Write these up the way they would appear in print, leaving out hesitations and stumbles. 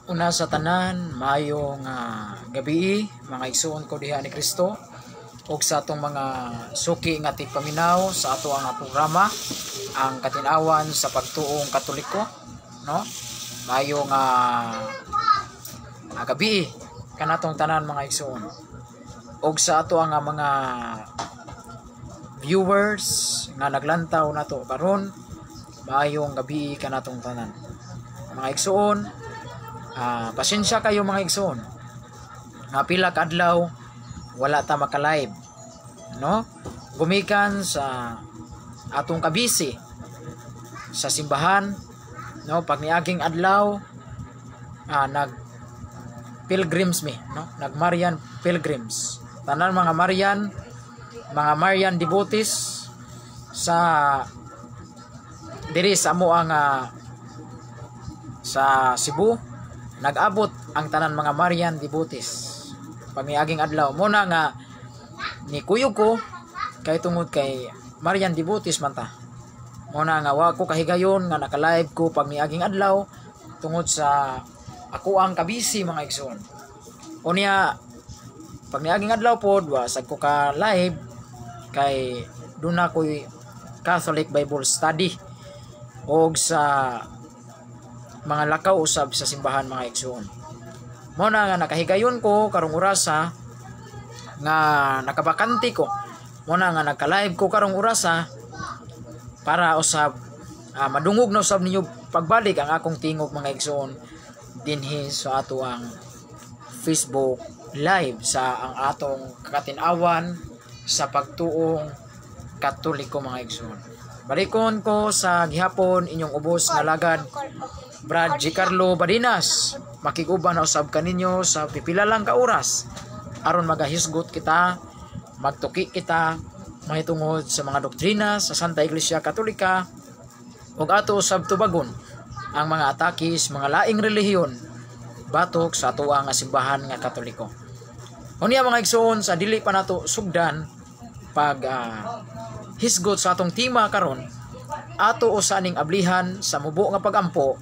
Una sa tanan, mayong gabi mga igsoon ko diha ni Kristo ug sa atong mga suki nga tigpaminaw sa ato ang programa ang katinawan sa pagtuong Katoliko, no? Mayong gabi kanatong tanan mga igsoon. Ug sa ato ang mga viewers nga naglantaw nato karon, mayong gabi kanatong tanan. Mga igsoon, pasensya kayo mga igsoon. Nga pila ka adlaw wala ta maka-live, no? Gumikan sa atong kabisi sa simbahan, no? Pag niaging adlaw nag pilgrims mi, no? Nag Marian pilgrims. Tanan mga Marian devotees sa diri sa amo ang sa Cebu, nag-abot ang tanan mga Marian devotees pamiaging adlaw. Muna nga ni kuyog ko kay tungod kay Marian devotees man ta. Muna nga wa ko kahigayon nga naka-live ko pag miaging adlaw tungod sa ako ang kabisi mga igsoon. Unya pag miaging adlaw pod wa sad ko ka live kay duna ko'y Catholic Bible study og sa mga lakaw usab sa simbahan mga igsoon. Muna nga nakahigayon ko karong orasa nga nakabakante ko. Muna nga nagka-live ko karong orasa para usab madungog na usab ninyo pagbalik ang akong tingog mga igsoon dinhi sa ato ang Facebook live sa ang atong kakatinawan sa pagtuong Katoliko mga igsoon. Balikon ko sa gihapon inyong ubos nga lagad Brad Giancarlo Badinas, makiguban na usab kaninyo sa pipila lang ka oras aron magahisgot kita, magtuki kita mahitungod sa mga doktrina sa Santa Iglesia Katolika ug ato usab tubagon ang mga atakis mga laing relihiyon batok sa atuang nga simbahan nga Katoliko. Unya mga igsoon, sa dili pa nato sugdan pag hisgot sa atong tema karon, ato usaning ablihan sa mubo nga pagampo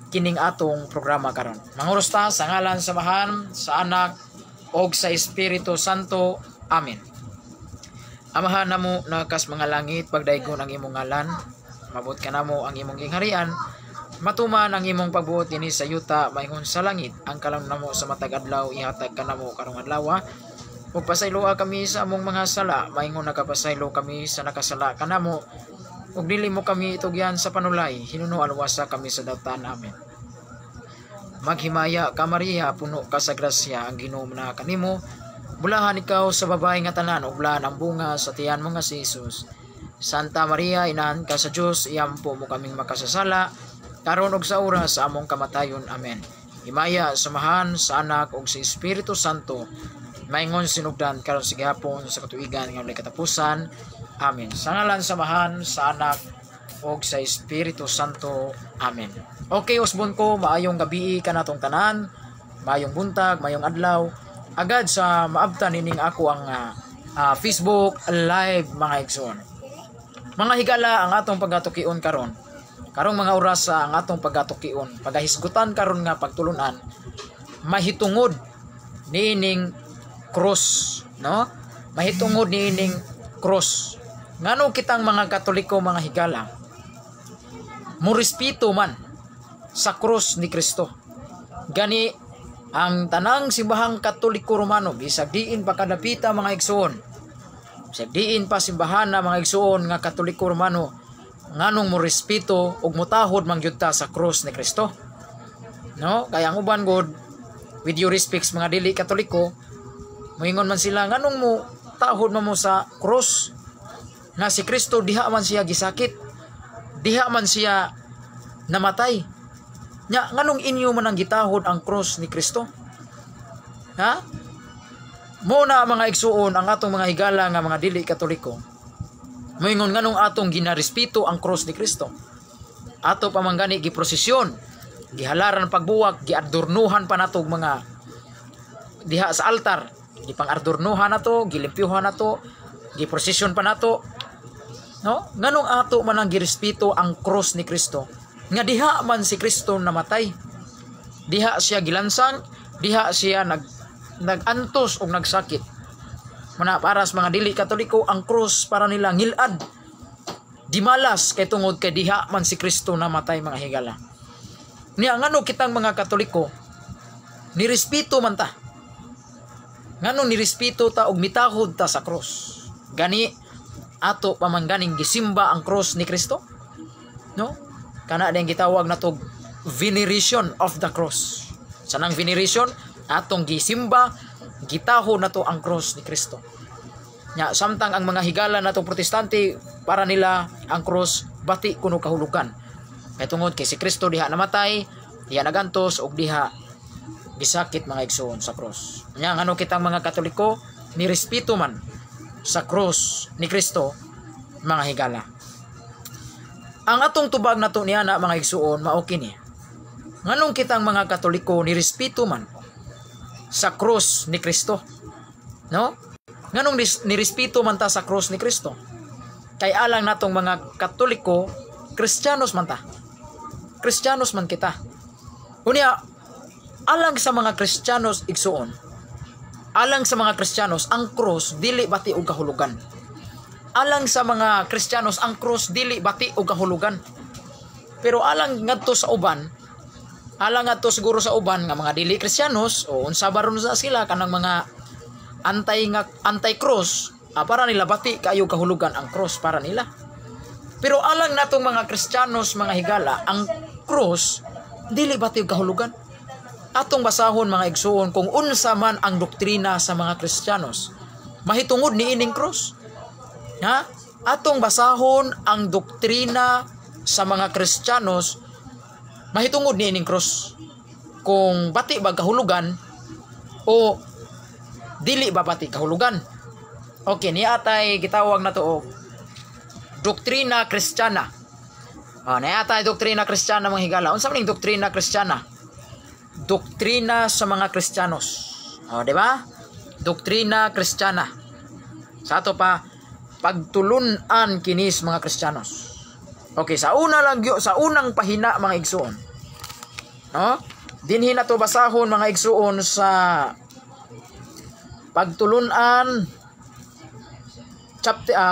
kining atong programa karon. Manguros ta sa ngalan sa Amahan, sa Anak og sa Espiritu Santo. Amen. Amahan namo nakas mga langit, pagdaygon ang imong ngalan, mabot ka namo ang imong gingharian, matuman ang imong pagbuot dinhi sa yuta maingon sa langit. Ang kalam namo sa matag adlaw ihatag ka namo karong adlaw. Ug pasayloa kami sa among mga sala, maingon nagapasaylo kami sa nakasala kanamo. Ug dili mo kami itugyan sa panulay, hinunuan wasa kami sa dawtan. Amen. Maghimaya ka Maria, puno ka sa grasya, ang Ginoo na kanimo. Bulahan ikaw sa babae nga tanan, ug bulahan ang bunga sa tiyan mo nga si Jesus. Santa Maria, inahan ka sa Dios, iyampo mo kaming makasasala, karon ug sa oras sa among kamatayon. Amen. Himaya samahan sa Anak ug sa Espiritu Santo, maingon sinugdan karon sa gihapon sa katuigan nga walay katapusan. Amen. Sa ngalan samahan sa Anak ug sa Espiritu Santo. Amen. Okay, usbon ko, maayong gabi kanatong tanan, maayong buntag, maayong adlaw. Agad sa maabtan nining ako ang Facebook live mga igsoon. Mga higala ang atong pagatukion karon. Karong mga oras ang atong pagatukion, pagahisgutan karon nga pagtulunan, mahitungod niining cross, no? Mahitungod niining cross. Ngano kitang mga Katoliko mga higala, murespeto man sa krus ni Kristo. Gani ang tanang simbahang Katoliko Romano, bisag diin pa kadapita mga igsoon, bisag diin pa simbahan na mga igsoon nga Katoliko Romano, nganong murespeto ug mutahod man gyud ta sa krus ni Kristo, no? Kaya ang uban god with due respects mga dili Katoliko, moingon man sila nganong mo tahod man mo sa krus na si Kristo, diha man siya gisakit, diha man siya namatay. Nya nganong inyo man ang gitahod ang cross ni Kristo? Ha? Muna mga igsuon ang atong mga higala nga mga dili Katoliko, moingon nganong atong ginarespeto ang cross ni Kristo. Ato pa man gani giprosesyon, gihalaran pagbuwak, giadornuhan pa nato mga diha sa altar, gipang-adornuhan nato, gilimpyuhan nato, giprosesyon pa nato. No? Nganong ato man ang girespeto ang cross ni Kristo? Nga diha man si Kristo namatay. diha siya gilansang, diha siya nagantos og nagsakit. Muna para sa mga dili Katoliko, ang krus para nila ngilad, dimalas kay tungod kay diha man si Kristo namatay mga higala. Niya ngano kitang mga Katoliko nirespeto man ta. Ngano nirespeto ta og mitahod ta sa krus. Gani ato pamangganing gisimba ang krus ni Kristo? No? Kana din gitawag natog veneration of the cross. Sanang veneration atong gisimba, gitaho nato ang cross ni Kristo. Nya samtang ang mga higala natong protestante para nila ang cross bati kuno kahulugan. Kay tungod kay si Kristo diha namatay, diha nagantos ug diha gisakit mga igsoon sa cross. Nya ngano kitang mga Katoliko ni respeto man sa cross ni Kristo mga higala. Ang atong tubag nato niya na mga igsoon mao kini. Nganong kitang mga Katoliko ni respeto man sa cross ni Kristo? No? Nganong nirespeto man ta sa cross ni Kristo? Kay alang natong mga Katoliko, Kristiyanos man ta. Kristiyanos man kita. Unya, alang sa mga Kristiyanos igsuon, alang sa mga Kristiyanos ang cross dili bati og kahulugan. Alang sa mga Kristiyanos ang cross dili bati og kahulugan. Pero alang ngadto sa uban, alang ngadto siguro sa uban nga mga dili Kristiyanos o unsa baron sa sila kanang mga anti-cross, para nila bati kayo kahulugan ang cross para nila. Pero alang natong mga Kristiyanos mga higala, ang cross dili bati og kahulugan. Atong basahon mga igsuon kung unsa man ang doktrina sa mga Kristiyanos, mahitungod ni ining cross. Ha? Atong basahon ang doktrina sa mga Kristiyanos, mahitungod ni ining cross. Kung bati ba kahulugan o dili ba bati kahulugan. Okay, ni atay gitawag na to doktrina Kristiyana. Ni atay doktrina Kristiyana mga higala. Unsa man ning doktrina Kristiyana? Doktrina sa mga Kristiyanos. Di ba? Doktrina Kristiyana. Sa ato pa pagtulunan kinis mga Kristiyanos. Okay, sa unang pahina mga igsuon. No? Dinhi na to basahon mga igsuon sa pagtulunan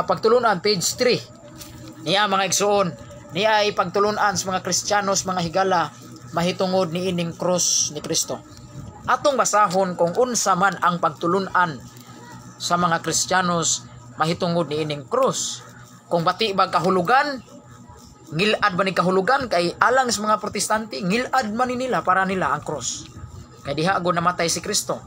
pagtulunan page 3. Niya mga igsuon, niya ay pagtulunan sa mga Kristiyanos mga higala mahitungod ni ining cross ni Kristo. Atong basahon kung unsa man ang pagtulunan sa mga Kristiyanos mahitungod ni ining cross. Kung bati ba kahulugan, ngilad ba ni kahulugan kay alang sa mga protestante, ngilad man nila para nila ang cross. Kay diha go namatay si Kristo.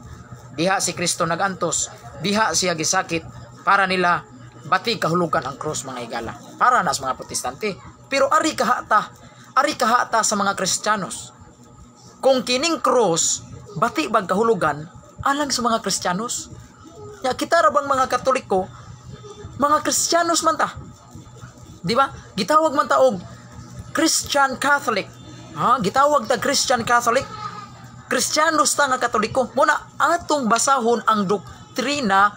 Diha si Kristo nagantos, diha siya gisakit para nila bati kahulugan ang cross mga higala. Para na sa mga protestante. Pero ari kahata sa mga Kristiyanos. Kung kining cross bati bag kahulugan alang sa mga Kristiyanos. Ya kita ra bang mga Katoliko, mga Kristiyanos man ta. Di ba? Gitawag man ta og Christian Catholic. Gitawag ta Christian Catholic. Kristiyanos ta nga Katoliko. Muna atong basahon ang doktrina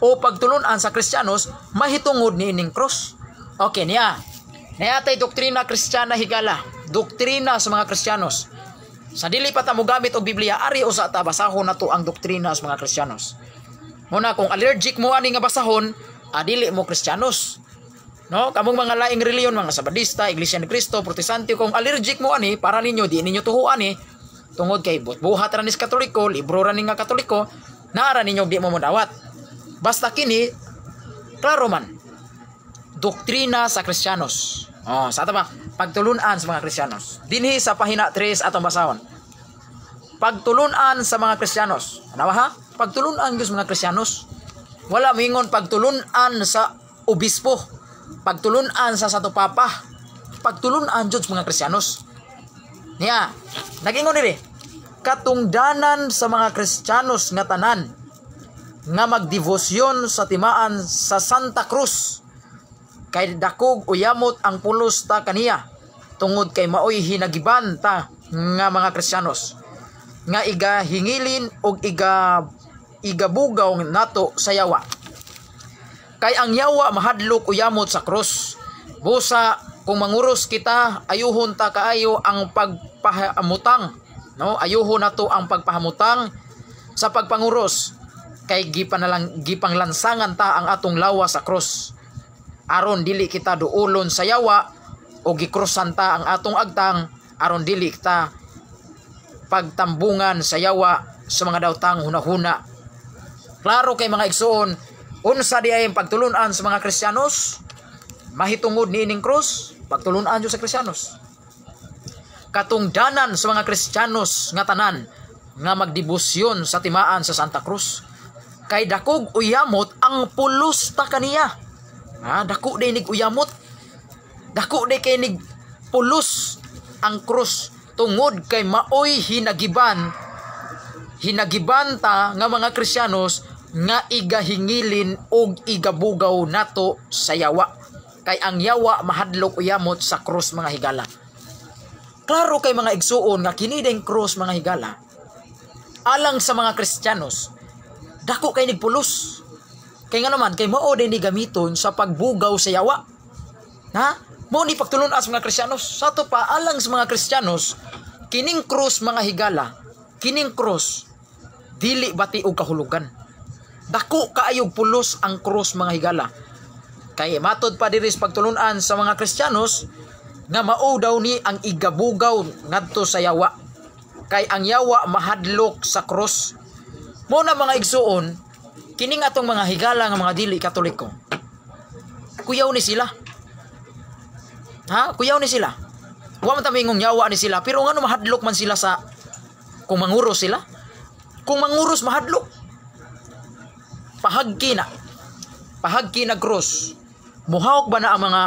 o pagtulunan sa Kristiyanos mahitungod ni ining cross. Okay niya. Niatay doktrina Kristiyana higala. Doktrina sa mga Kristiyanos. Sa dili pa ta mo gamit og Biblia, ari usa ta basahon nato ang doktrina sa mga Kristiyanos. Muna kung allergic mo ani nga basahon, dili mo Kristiyanos. No, kamong mga laing reliyon, mga Sabadista, Iglesia ni Cristo, Protestante, kung allergic mo ani para ninyo di ninyo tuhuan ni tungod kay buhat ra ni Katoliko, libro ra ni nga Katoliko, naara ninyo di mo modawat. Basta kini klaro man. Doktrina sa Kristiyanos. Sa ato ba pagtulunan sa mga Kristiyanos. Dinhi sa pahina 3 atong basahon. Pagtulunan sa mga Kristiyanos. Ano ha? Pagtulunan gyud sa mga Kristiyanos. Wala mingon pagtulunan sa obispo. Pagtulunan sa sato papa. Pagtulunan jud sa mga Kristiyanos. Niya, nagingon diri. Katungdanan sa mga Kristiyanos nga tanan nga magdevosyon sa timaan sa Santa Cruz. Kay dakog uyamot ang pulos ta kaniya tungod kay maoy hinagiban ta nga mga Kristiyanos nga igahingilin og igabugaw nato sa yawa. Kay ang yawa mahadlok uyamot sa krus. Busa kung manguros kita ayuhon ta kaayo ang pagpahamutang No, ayuho na to ang pagpahamutang sa pagpanguros kay gipanglansangan ta ang atong lawas sa cross. Aron dili kita duulon sa yawa o gikrosan ta ang atong agtang aron dili kita pagtambungan sa yawa sa mga dawtang hunahuna. Klaro kay mga igsoon, unsa di ay pagtulunan sa mga Kristiyanos? Mahitungod ni ining cross, pagtulunan jud sa Kristiyanos. Katungdanan sa mga Kristiyanos nga tanan nga magdebosyon sa timaan sa Santa Cruz. Kay dakog uyamot ang pulos ta kaniya. Dako day nig uyamot. Dako day kay nig pulos ang krus tungod kay maoy hinagiban ta nga mga Kristiyanos nga igahingilin og igabugaw nato sa yawa. Kay ang yawa mahadlok uyamot sa krus mga higala. Klaro kay mga igsuon nga kini ding krus mga higala alang sa mga Kristiyanos dako kay nigpulos. Kay nga naman kay mao din ni gamiton sa pagbugaw sa yawa. Mo ni pagtulon sa mga Kristiyanos. Sa to pa alang sa mga Kristiyanos kining krus mga higala, kining krus dili bati og kahulugan. Dako kaayog pulos ang krus mga higala. Kay matod pa diri sa pagtulunan sa mga Kristiyanos nga mao daw ni ang igabugaw ngadto sa yawa. Kay ang yawa mahadlok sa krus. Mo na mga igsuon, kining atong mga higala nga mga dili Katoliko. Kuyaw ni sila. Kuyaw ni sila. Wa man ta mingong yawa ni sila, pero ngano mahadlok man sila sa kung manguros sila? Kung manguros mahadlok. Pahagki na cross. Muhawk ba na ang mga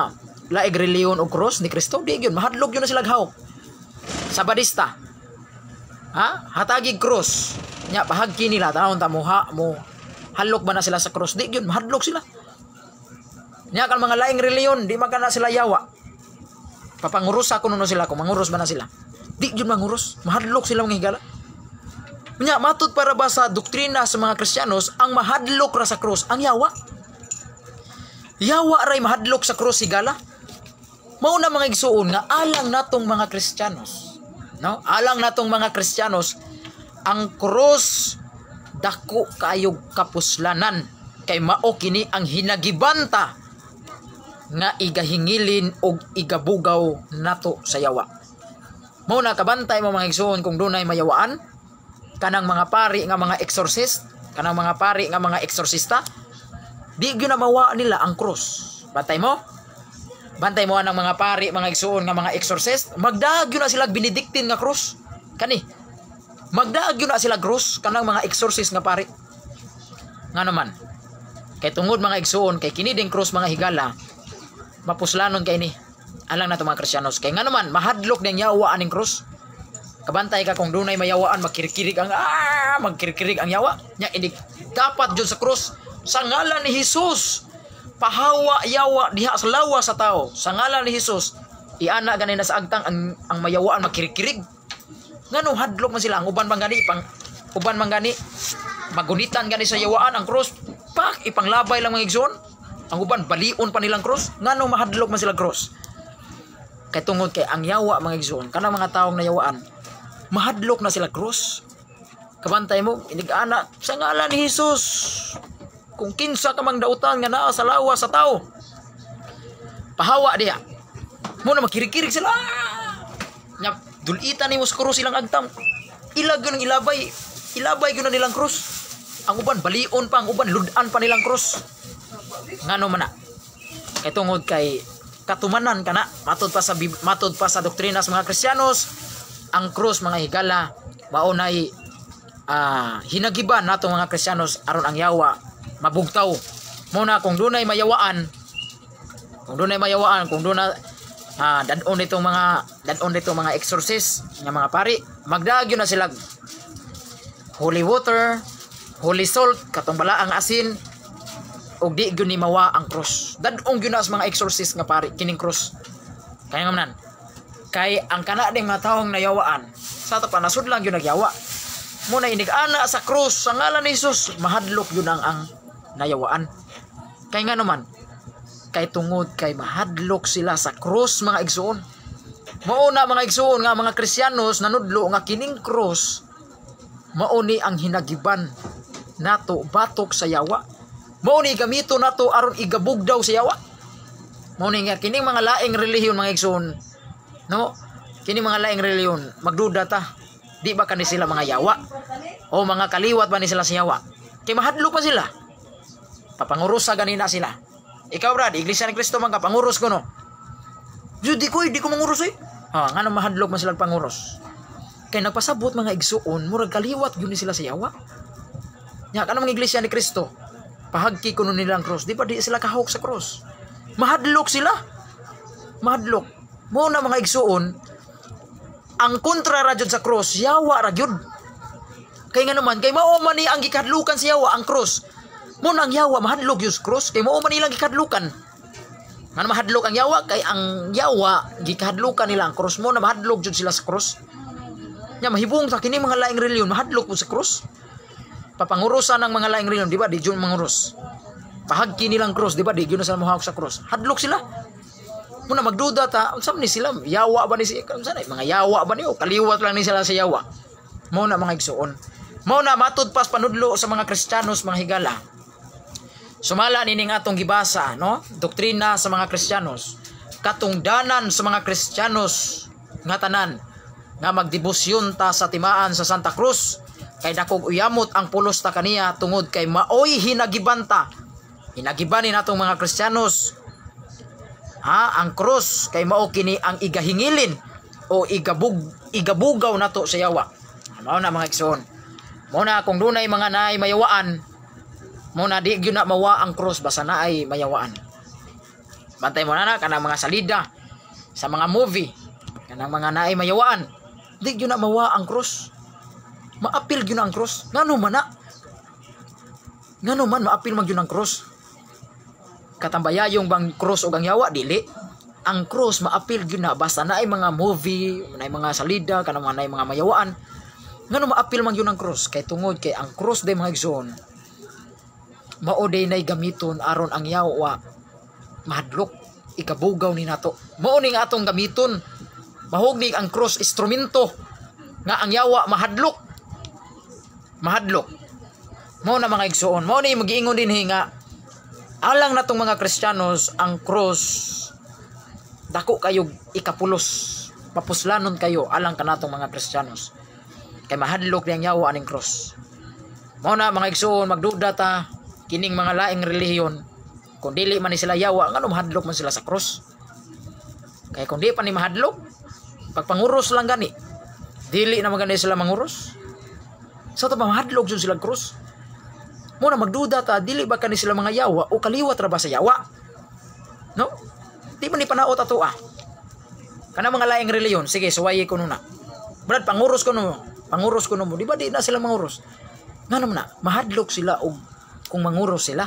laig reliyon o cross ni Kristo? Di yun, mahadlok yun na sila hawk. Sabadista. Hatagig cross. Nya pahagki nila taon ta mo halok ba na sila sa cross? Di yun, mahadlok sila. Nya kan mga laing reliyon, di magana sila yawa. Papangurus ako nuno sila kung manguros ba na sila. Di yun manguros, mahadlok sila mga higala. Nya matud para ba sa doktrina sa mga Kristiyanos ang mahadlok ra sa cross ang yawa. Yawa ray mahadlok sa cross higala. Mao na mga igsuon nga alang natong mga Kristiyanos. No? Alang natong mga Kristiyanos ang cross dako kayog kapuslanan kay mao kini ang hinagibanta nga igahingilin og igabugaw nato sa yawa. Mao na kabantay mo mga igsuon kung dunay mayawaan kanang mga pari nga mga exorcist, kanang mga pari nga mga eksorsista, di gyud na mawa nila ang cross. Bantay mo? Bantay mo ang mga pari, mga igsuon nga mga exorcist, magdaag yun na sila benedictine nga cross. Kani, magdaag yun na sila cross kanang mga exorcist nga pari. Nga naman, kay tungod mga igsuon, kay kini ding cross mga higala, mapuslanon kay ni. Alang na ito mga Kristiyanos. Kay nga naman, mahadlok ding yawa aning cross. Kabantay ka kung dunay mayawaan, magkirikirig ang yawa. Nya ini dapat jud sa cross sa ngalan ni Hesus. Pahawa yawa diha sa lawa sa tao. Sa ngalan ni Hesus, iana gani na sa agtang ang mayawaan magkirikirig. Ngano hadlok man sila ang uban man gani magunitan gani sa yawaan ang cross. Pak ipanglabay lang mga igsoon. Ang uban balion pa nilang cross. Ngano mahadlok man sila cross. Kay tungod kay ang yawa mga igsoon kanang mga taong nayawaan mahadlok na sila cross. Kabantay mo, inigana sa ngalan ni Hesus. Kung kinsa ka mang dautan nga naa sa lawa sa tao, pahawa diha. Mo na makirikirig sila. Nya dulita ni mo sa cross ilang agtam. Ilag yun ang ilabay yun na nilang cross. Ang uban balion pa, ang uban ludan pa nilang cross. Ngano man na? Kay tungod kay katumanan kana matod pa sa doktrina sa mga Kristiyanos, ang cross mga higala maunay hinagiban natong mga Kristiyanos aron ang yawa mabugtaw. Muna kung dunay mayawaan, kung dunay dadon nitong mga exorcist nga mga pari, magdagyo na sila holy water, holy salt, katong balaang asin, og di gyud ni mawa ang cross. Dadong gyud na sa mga exorcist nga pari kining cross. Kaya nga manan, kay ang kana ding mga taong nayawaan sa tapan nasud lang gyud nagyawa. Muna inigana sa cross sa ngalan ni Hesus, mahadlok yun ang nayawaan. Kay nga naman, kay tungod kay mahadlok sila sa cross mga igsoon. Mao na mga igsoon nga mga Kristiyanos nanudlo nga kining cross mao ni ang hinagiban nato batok sa yawa. Mao ni gamito nato aron igabugdaw sa yawa. Mao ni nga kining mga laing relihiyon mga igsoon, no? Kining mga laing relihiyon, magduda ta, di ba kani sila mga yawa? O mga kaliwat ba ni sila sa yawa? Kay mahadlok pa sila. Papangurus sa ganina sila. Ikaw brad, Iglesia ni Cristo man ka pangurus ko no. Di ko mangurus eh. Nga nang mahadlok man sila panguros. Kay nagpasabot mga igsuon, murag kaliwat yun sila sa yawa. Nya kanang mga Iglesia ni Cristo, pahagki kuno nila ang cross, di ba di sila kahawak sa cross? Mahadlok sila. Mahadlok. Mo na mga igsuon, ang kontra ra jud sa cross, yawa ra jud. Kay nga naman, kay mao man ni ang gikadlukan sa yawa ang cross. Mo nang yawa mahadlok yung cross, kay mao man nilang gikadlukan. Nga mahadlok ang yawa, kay ang yawa gikadlukan nila ang cross. Mo na mahadlok jud sila sa cross. Nya mahibong sa kini mga laing reliyon mahadlok po sa cross. Papangurusan ng mga laing reliyon, di ba? Di jud mangurus. Pahagki nilang cross, di ba? Di jud na sila mohawak sa cross. Hadlok sila. Muna magduda ta, unsam ni sila? Yawa ba ni sila? Mga yawa ba ni? O kaliwat lang ni sila sa yawa. Mao na mga igsuon. Mao na matud pas panudlo sa mga Kristiyanos, mga higala. Sumala nining atong gibasa, no? Doktrina sa mga Kristiyanos. Katungdanan sa mga Kristiyanos nga tanan nga magdebosyon ta sa timaan sa Santa Cruz. Kay dakog uyamot ang pulos ta kaniya tungod kay maoy hinagibanta. Hinagibanin atong mga Kristiyanos. Ang cross kay mao kini ang igahingilin o igabugaw nato sa yawa. Mao na mga igsoon. Mao na kung dunay mga naay mayawaan, mao na di gyud na mawa ang cross basta naay mayawaan. Bantay mo na kanang mga salida sa mga movie, kanang mga naay mayawaan, di gyud na mawa ang cross. Maapil gyud na ang cross. Ngano man na? Ngano man maapil man gyud ang cross? Katambaya yung bang cross o ang yawa dili. Ang cross maapil gyud na basta naay mga movie, naay mga salida, kanang naay mga mayawaan. Ngano maapil man gyud ang cross? Kay tungod kay ang cross day mga igsoon, mao day nay gamiton aron ang yawa mahadlok, ikabugaw ni nato. Mao ni nga atong gamiton. Mahugni ang cross instrumento nga ang yawa mahadlok. Mahadlok. Mao na mga igsoon. Mao ni magiingon dinhi nga alang natong mga Kristiyanos ang cross dako kayo ikapulos, papuslanon kayo alang kanatong mga Kristiyanos. Kay mahadlok niyang yawa aning cross. Mao na mga igsoon, magduda ta kining mga laing relihiyon, kung dili man ni sila yawa, ngano mahadlok man sila sa cross? Kay kung di pa ni mahadlok, pagpanguros lang gani, dili na maganda sila manguros. Sa to ba mahadlok jud sila cross? Muna magduda ta, dili ba kani sila mga yawa o kaliwat ra ba sa yawa? No? Di man ni panaot ato Kana mga laing reliyon, sige, suwayi ko nuna. Brad, panguros ko no. Panguros ko no mo. Di ba di na sila manguros? Ngano man na, mahadlok sila og kung manguros sila.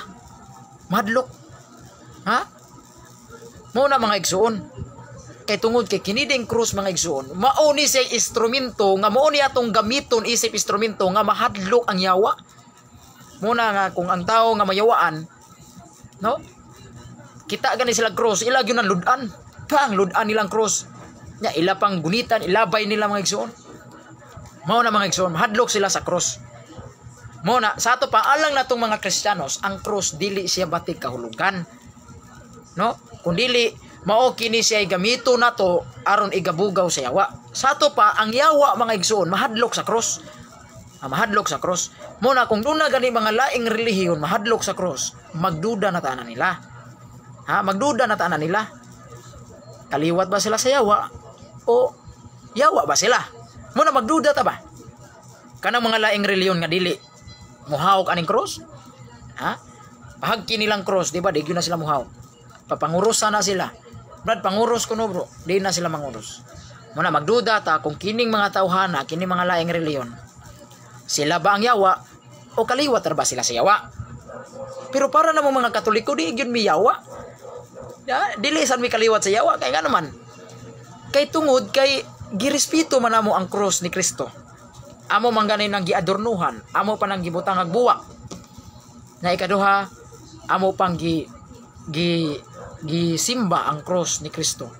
Mahadlok. Ha? Muna mga igsuon. Kay tungod kay kiniding cross mga igsuon, mao ni siya instrumento nga mao ni atong gamiton isip instrumento nga mahadlok ang yawa. Muna nga kung ang tao nga mayawaan, no? Kita gani sila cross, ila gyud ang ludan. Kang ludan nilang cross. Nya ila pang gunitan, ilabay nila mga igsoon. Mao na mga igsoon, hadlok sila sa cross. Mao na sa ato pa alang natong mga Kristiyanos, ang cross dili siya batig kahulugan. No? Kung dili mao kini siya gamito nato aron igabugaw sa yawa. Sa ato pa ang yawa mga igsoon mahadlok sa cross. Mahadlok sa cross. Muna kung doon na gani mga laing relihiyon mahadlok sa cross, magduda na tanan nila. Magduda na tanan nila. Kaliwat ba sila sa yawa o yawa ba sila? Muna magduda ta ba? Kanang mga laing relihiyon nga dili muhawak aning cross? Pahagki nilang cross, di ba? Di gyud na sila muhawak. Papangurusan na sila. Brad, panguros ko no bro. Di na sila manguros. Muna magduda ta kung kining mga tawhana, kining mga laing relihiyon, sila ba ang yawa o kaliwat ba sila sa yawa? Pero para namang mga Katoliko, di yun may yawa. Dilisan may kaliwat sa yawa. Kaya nga naman, kay tungod, kay girespeto man amo ang cross ni Kristo. Amo man ganin ng giadornuhan, amo pa nang gibutang agbuwak. Na ikaduha, amo pang gisimba ang cross ni Kristo.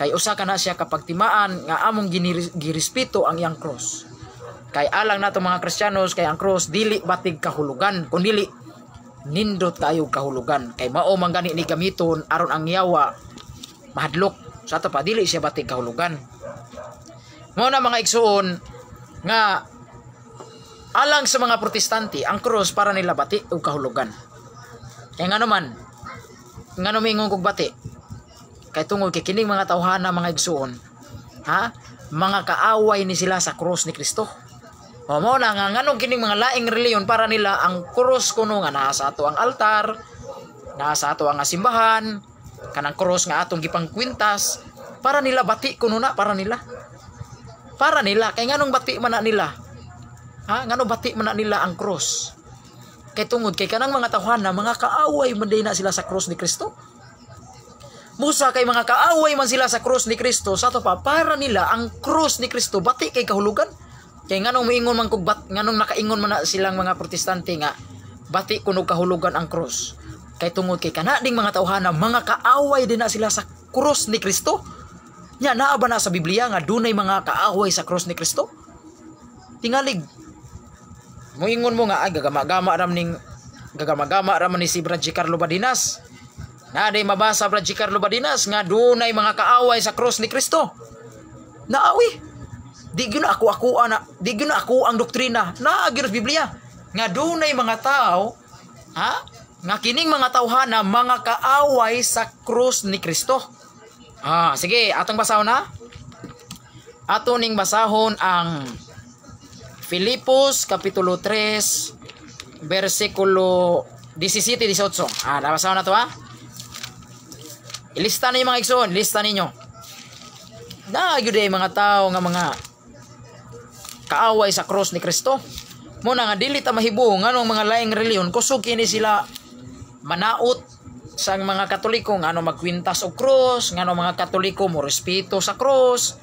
Kay usa ka na siya kapag timaan nga among girespeto ang iyang cross. Kay alang nato mga Kristiyanos kay ang cross dili batig kahulugan kun dili nindot kayo kahulugan. Kay mao man gani ni gamiton aron ang yawa mahadlok. Sa ato pa dili siya batig kahulugan. Mao na mga igsuon nga alang sa mga protestante ang cross para nila bati o kahulugan. Kaya nga naman mingon kog bati kay tungod kay kining mga tawhana mga igsuon mga kaaway ni sila sa cross ni Kristo. O mao na nga nganong kining mga laing reliyon para nila ang cross kuno nga naa sa ato ang altar, naa sa ato ang simbahan, kanang cross nga atong gipangkwintas para nila bati kuno na para nila kay nganong bati man na nila nganong bati man na nila ang cross kay tungod kay kanang mga tawhana mga kaaway man din na sila sa cross ni Kristo. Musa kay mga kaaway man sila sa cross ni Kristo sa to pa para nila ang cross ni Kristo bati kay kahulugan. Kay nganong miingon man kog nganong nakaingon man na silang mga protestante nga bati kuno kahulugan ang cross. Kay tungod kay kana ding mga tawhana mga kaaway din na sila sa cross ni Kristo. Nya naa ba na sa Biblia nga dunay mga kaaway sa cross ni Kristo? Tingalig. Moingon mo nga ay gagama-gama ram ni si Brad Carlo Badinas. Na day mabasa Brad Carlo Badinas nga dunay mga kaaway sa cross ni Kristo. Naawi. Di gyud ako ang doktrina. Naa gyud Biblia nga dunay mga tao nga kining mga tawhana mga kaaway sa cross ni Kristo. Sige, atong basahon na. Ato ning basahon ang Filipos kapitulo 3 versikulo 17-18. Nabasahon na to Ilista ninyo mga igsoon, lista ninyo. Nagyud ay mga tao nga mga kaaway sa cross ni Kristo. Muna nga dili ta mahibong nganong mga laing reliyon kusog kini sila manaot sa mga Katoliko ngano magkwintas og cross, ngano mga Katoliko mo respeto sa cross,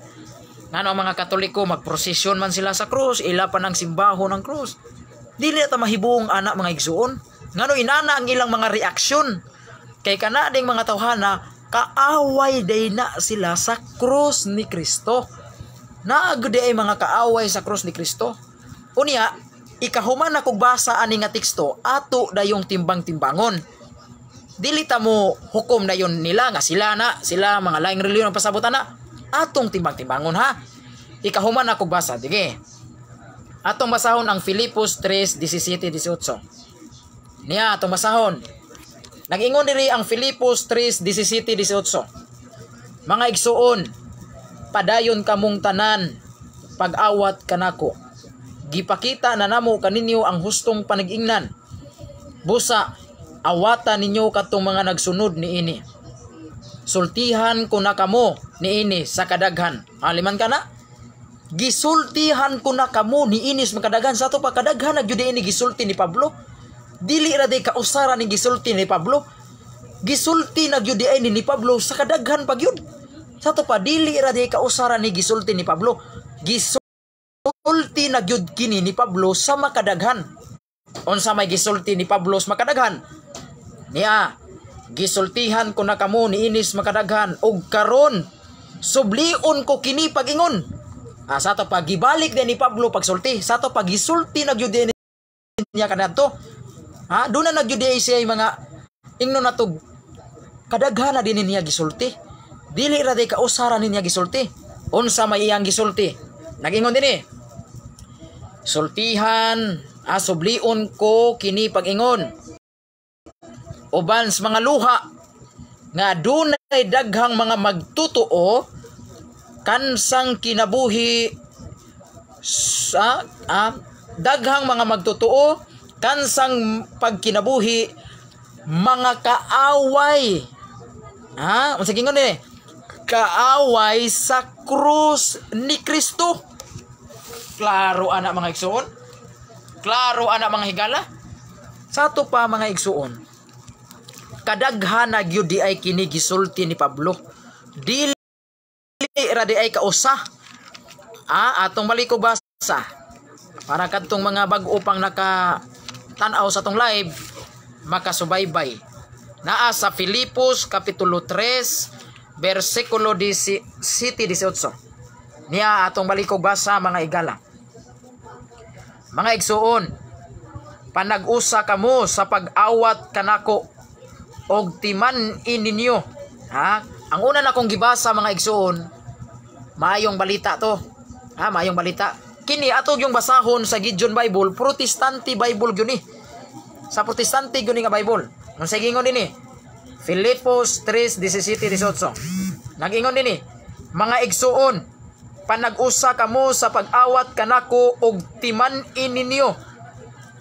ngano mga Katoliko magprosesyon man sila sa cross, ila pa ng simbahon ng cross. Dili ta mahibong anak mga igsuon. Ngano inana ang ilang mga reaksyon kay kana ding mga tawhana kaaway day na sila sa cross ni Kristo. Naagudi ay mga kaaway sa cross ni Kristo. Unya, ikahuman na kog basa ani nga teksto ato dayong timbang-timbangon. Dili ta mo hukom na yon nila nga sila mga laing reliyon ang pasabutan na. Atong timbang-timbangon Ikahuman na kog basa. Dige. Atong basahon ang Filipos 3:17-18. Niya atong basahon. Nag-ingon diri ang Filipos 3:17-18. Mga igsuon, padayon kamong tanan, pag-awat kanako. Gipakita na namo kaninyo ang hustong panag-ingnan. Busa, awatan ninyo katong mga nagsunod niini. Sultihan ko na kamo niini sa kadaghan. Liman ka na? Gisultihan ko na kamo niini sa kadaghan. Sa to pa kadaghan nagyud ini gisulti ni Pablo. Dili ra day kausara ni gisulti ni Pablo. Gisulti nagyud ni Pablo sa kadaghan pagyud. Sa to pa dili ra day kausara ni gisulti ni Pablo. Gisulti nagyud kini ni Pablo sa makadaghan. Unsa may gisulti ni Pablo sa makadaghan? Niya, gisultihan ko na kamo niinis makadaghan ug karon sublion ko kini pagingon. Sa to pa gibalik din ni Pablo pagsulti. Sa to pa gisulti nagyud niya kadadto. Doon na nagyuday siya mga ingno na to kadaghan na din niya gisulti. Dili ra day kausara niya gisulti. Unsa may iyang gisulti? Nagingon din sultihan, sublion ko kini pagingon. Uban sa mga luha nga dunay daghang mga magtutuo kansang kinabuhi daghang mga magtutuo kansang pagkinabuhi mga kaaway. Unsa gingon ni? Kaaway sa krus ni Kristo. Klaro ana mga igsuon? Klaro ana mga higala? Sa to pa mga igsuon. Kadaghan na gyud di ay kini gisulti ni Pablo. Dili ra di ay kausa. Atong maliko basa. Para kadtong mga bag-o pang naka-tan-aw sa tong live, makasubaybay. Naa sa Filipos kapitulo 3 versikulo 17-18. Niya atong balikog basa mga igala. Mga igsuon, panag-usa kamo sa pag-awat kanako og timan-in ninyo. Ha? Ang una na kong gibasa mga igsuon, maayong balita to. Ha, maayong balita. Kini atog yung basahon sa Gideon Bible, Protestante Bible gyud ni. Sa Protestante gyud ni nga Bible. Unsa gingon dinhi? Filipos 3:17-18. Nag-ingon dinhi, mga igsuon, panag-usa kamo sa pag-awat kanako og timan-in ninyo.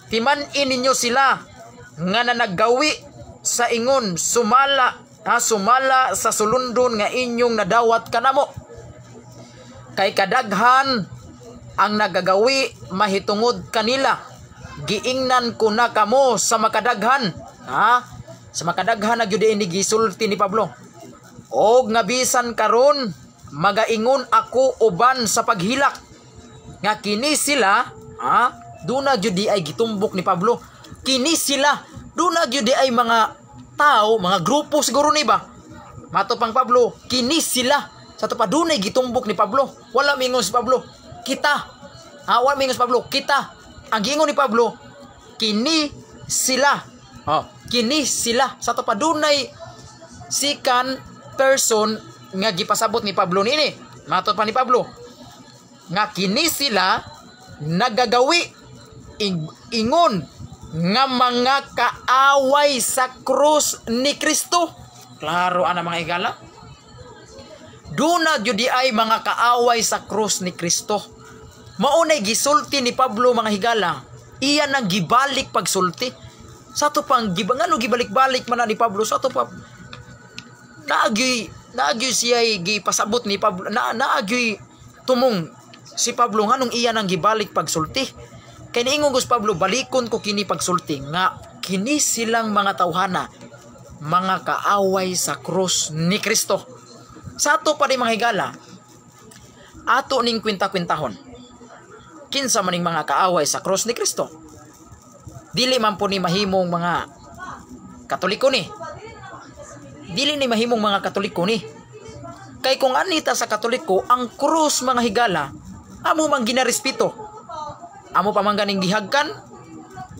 Timan-in ninyo sila nga nanaggawi sa ingon sumala sa sulundon nga inyong nadawat kanamo. Kay kadaghan ang nagagawi mahitungod kanila. Giingnan ko na kamo sa makadaghan. Ha? Sa makadaghan na gyud ini gisulti ni Pablo. Og nga bisan karon magaingon ako uban sa paghilak. Nga kini sila, duna gyud ay gitumbok ni Pablo. Kini sila, duna gyud ay mga tao, mga grupo siguro ni ba. Matupang Pablo, kini sila. Sa tupadunay gitumbok ni Pablo. Wala mingon si Pablo, kita. Wala mingon si Pablo, kita. Ang gingon ni Pablo, kini sila. Kini sila. Sa tupadunay second person nga gipasabot ni Pablo nini. Matupang ni Pablo, nga kini sila nagagawi ingon nga mga kaaway sa krus ni Kristo. Klaro ana mga igala. Duna gyud ay mga kaaway sa krus ni Kristo. Maunay gisulti ni Pablo mga higala. Iya nang gibalik pagsulti. Sa to pang ngano gibalik-balik man ni Pablo sa to pa. Naagi siya gipasabot ni Pablo. Naagi tumong si Pablo nganong iya nang gibalik pagsulti. Kay niingon Gus Pablo, balikon ko kini pagsulti nga kini silang mga tawhana, mga kaaway sa krus ni Kristo. Sa ato pa rin mga higala, ato ning kwinta-kwintahon. Kinsa maning mga kaaway sa krus ni Kristo? Dili man po ni mahimong mga Katoliko ni. Dili ni mahimong mga Katoliko ni. Kay kung anita sa Katoliko, ang krus mga higala, amo mang ginarespeto. Amo pa man ganing gihagkan.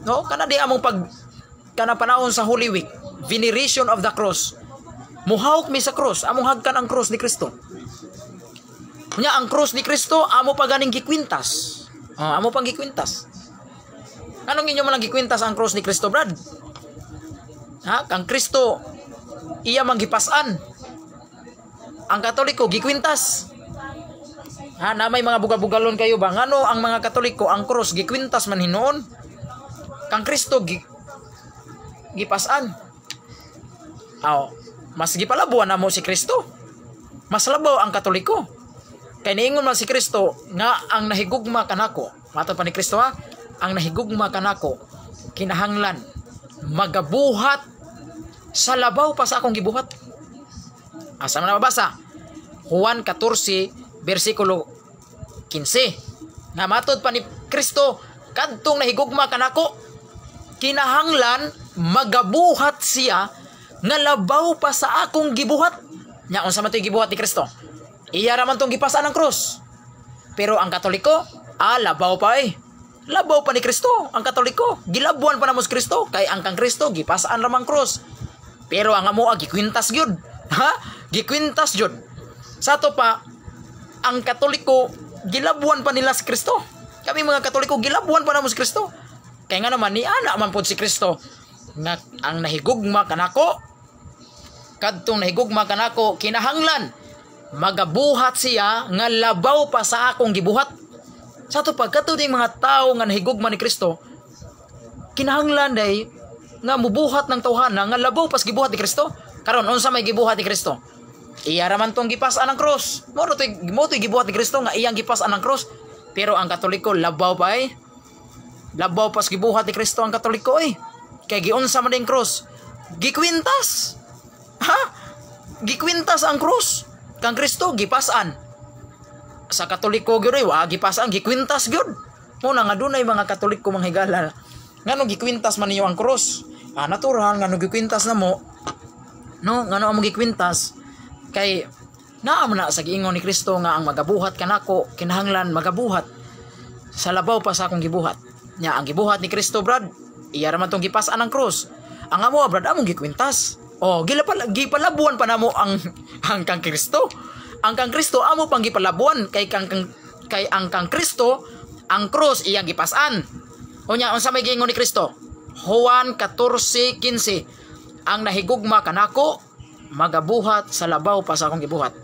No? Kana di among kana panahon sa Holy Week, veneration of the cross. Muhawk mi sa cross, among hagkan ang cross ni Kristo. Nya ang cross ni Kristo amo pa ganing gikwintas. Amo pang gikwintas. Anong inyo man lang gikwintas ang cross ni Kristo, Brad? Kang Kristo iya man gipasan. Ang Katoliko gikwintas. Na may mga bugal-bugalon kayo ba? Ngano ang mga Katoliko ang cross gikwintas man hinuon? Kang Kristo gipasan. Mas gipalabuan na mo si Kristo. Mas labaw ang Katoliko. Kay niingon man si Kristo nga ang nahigugma kanako. Mato pa ni Kristo ang nahigugma kanako kinahanglan magabuhat sa labaw pa sa akong gibuhat. Asa man mabasa? Juan 14 versikulo 15. Nga matod pa ni Kristo, kadtong nahigugma kanako, kinahanglan magabuhat siya nga labaw pa sa akong gibuhat. Nya unsa man toy gibuhat ni Kristo? Iya ra man tong gipasan ang krus. Pero ang Katoliko, labaw pa Labaw pa ni Kristo. Ang Katoliko, gilabuan pa na mo si Kristo. Kay ang kang Kristo, gipasaan ramang krus. Pero ang amo gikwintas gyud. Gikwintas gyud. Sa to pa, ang Katoliko, gilabuan pa nila si Kristo. Kami mga Katoliko, gilabuan pa na mo si Kristo. Kaya nga naman, ni ana man po si Kristo. Nga ang nahigugma kanako, kadtong nahigugma kanako, kinahanglan magabuhat siya nga labaw pa sa akong gibuhat. Sa to pagkato ding mga tao nga nahigugma ni Kristo, kinahanglan day nga mubuhat ng tawhana nga labaw pas gibuhat ni Kristo. Karon unsa may gibuhat ni Kristo? Iya ra man tong gipas-an ang cross. Mo to'y gibuhat ni Kristo nga iyang gipas-an ang cross. Pero ang Katoliko labaw pa labaw pas gibuhat ni Kristo ang Katoliko Kay giunsa man ding cross? Gikwintas. Gikwintas ang cross. Kang Kristo gipas-an. Sa Katoliko gyud gipas-an, gikwintas gyud. Muna nga dunay mga Katoliko mga higala. Ngano gikwintas man niyo ang cross? Natural ngano gikwintas na mo. No, ngano amo gikwintas? Kay naa man na sa giingon ni Kristo nga ang magabuhat kanako kinahanglan magabuhat sa labaw pa sa akong gibuhat. Nya ang gibuhat ni Kristo brad, iya ra man tong gipas-an ang krus. Ang amo brad among gikwintas. Oh, gipalabuan pa namo ang kang Kristo. Ang kang Kristo amo pang gipalabuan kay ang kang Kristo ang krus iyang gipas-an. Unya unsa may giingon ni Kristo? Juan 14:15. Ang nahigugma kanako magabuhat sa labaw pa sa akong gibuhat.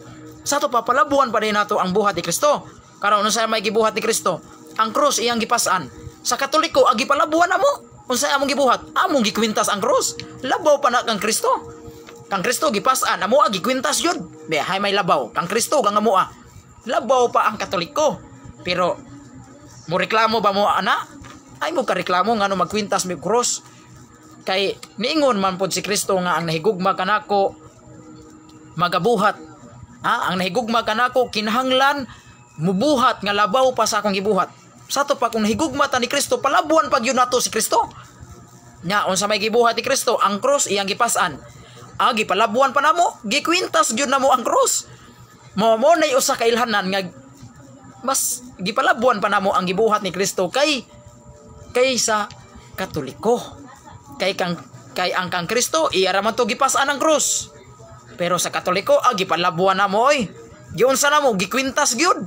Sa to papalabuan pa din nato ang buhat ni Kristo. Karon unsa may gibuhat ni Kristo? Ang krus iyang gipas-an. Sa Katoliko agi palabuan namo. Unsa among gibuhat? Among gikwintas ang krus. Labaw pa na kang Kristo. Kang Kristo gipas-an, amo agi kwintas yun. Be hay may labaw. Kang Kristo kang amo. Labaw pa ang Katoliko. Pero mo reklamo ba mo ana? Ay mo ka reklamo ngano magkwintas mi krus. Kay niingon man pod si Kristo nga ang nahigugma kanako magabuhat. Ang nahigugma kanako kinahanglan mubuhat nga labaw pa sa akong gibuhat. Sa to pa kung nahigugma ta ni Kristo palabuan pag yun nato si Kristo. Nya unsa may gibuhat ni Kristo ang krus iyang gipas-an. Agi palabuan pa namo, gikwintas gyud namo ang krus. Mo nay usa ka ilhanan nga mas gipalabuan pa namo ang gibuhat ni Kristo kaysa Katoliko. Kay ang kang Kristo iya ra man to gipas-an ang krus. Pero sa Katoliko agi palabuan namo oy. Giunsa namo gikwintas gyud.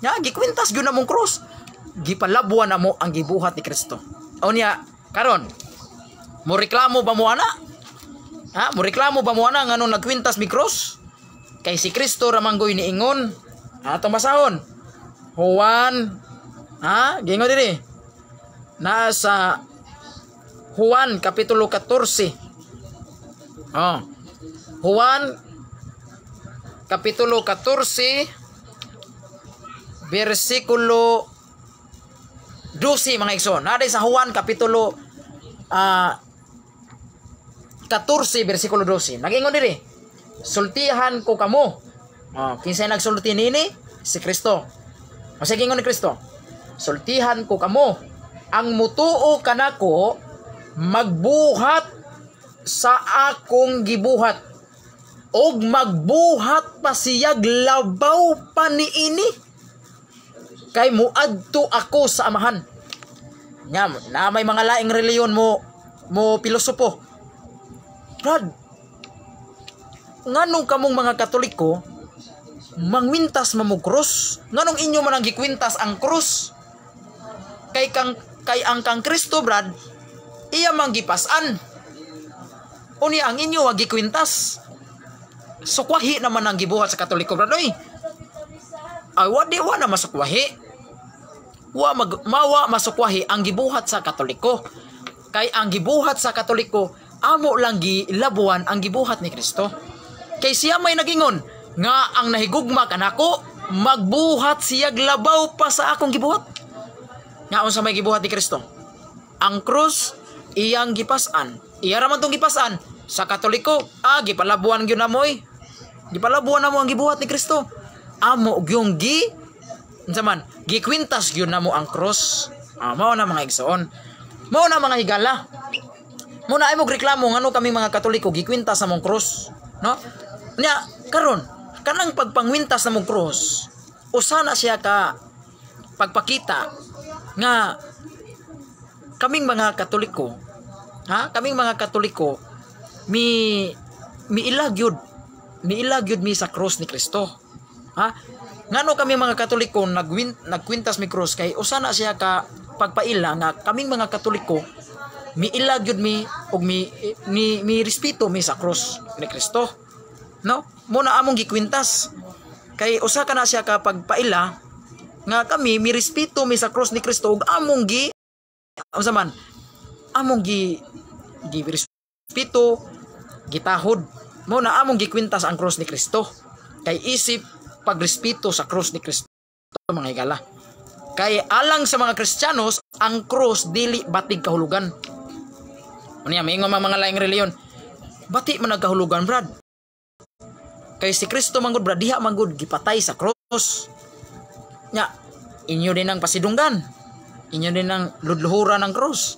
Nya gikwintas gyud namong krus. Gipalabuan namo ang gibuhat ni Kristo. Unya karon mo reklamo ba mo ana? Mo reklamo ba mo ana ngano nagkwintas mi krus? Kay si Kristo ra manggoy niingon. Atong basahon. Juan gingon diri. Nasa Juan kapitulo 14. Juan kapitulo 14 versikulo 12 mga igsoon. Naday sa Juan kapitulo 14 versikulo 12. Nagingon diri. Sultihan ko kamo. Kinsay nagsulti nini? Si Kristo. Masa gingon ni Kristo. Sultihan ko kamo. Ang mutuo kanako magbuhat sa akong gibuhat. Og magbuhat pa siyag labaw pa niini. Kay muadto ako sa amahan. Nya na may mga laing reliyon mo pilosopo. Brad, nganong kamong mga Katoliko mangwintas mamog krus? Nganong inyo man ang gikwintas ang krus? Kay ang kang Kristo brad, iya mang gipas-an. Unya ang inyo wag gikwintas. Sukwahi naman ang gibuhat sa Katoliko brad oy. Ay wa na masukwahi. Mawa masukwahi ang gibuhat sa Katoliko. Kay ang gibuhat sa Katoliko amo lang gilabuan ang gibuhat ni Kristo. Kay siya may nagingon nga ang nahigugma kanako magbuhat siyag labaw pa sa akong gibuhat. Nga unsa may gibuhat ni Kristo? Ang krus iyang gipas-an. Iya ra man tong gipas-an sa Katoliko. Gipalabuan gyud namoy. Gipalabuan namo ang gibuhat ni Kristo. Amo gyung gikwintas gyud namo ang krus. Mao na mga igsoon. Mao na mga higala. Mo na ay mo reklamo ngano kami mga Katoliko gikwintas namong krus, no? Nya karon kanang pagpangwintas namong krus, usa na siya ka pagpakita nga kaming mga Katoliko, kaming mga Katoliko miilagyud mi sa krus ni Kristo. Ngano kami mga Katoliko nagkwintas mi krus kay usa na siya ka pagpaila nga kaming mga Katoliko miilag yun og mi respeto mi sa krus ni Kristo, no? Muna among gikwintas kay usa ka na siya ka pagpaila nga kami mi respeto mi sa krus ni Kristo ug among gi respeto gitahod. Muna among gikwintas ang krus ni Kristo kay isip pagrespeto sa krus ni Kristo mga higala. Kay alang sa mga Kristiyanos ang krus dili batig kahulugan. Unya mingon mga laing reliyon. Bati man nagkahulugan brad. Kay si Kristo manggod brad diha manggod gipatay sa krus. Nya inyo din ang pasidunggan. Inyo din ang ludluhuran ng krus.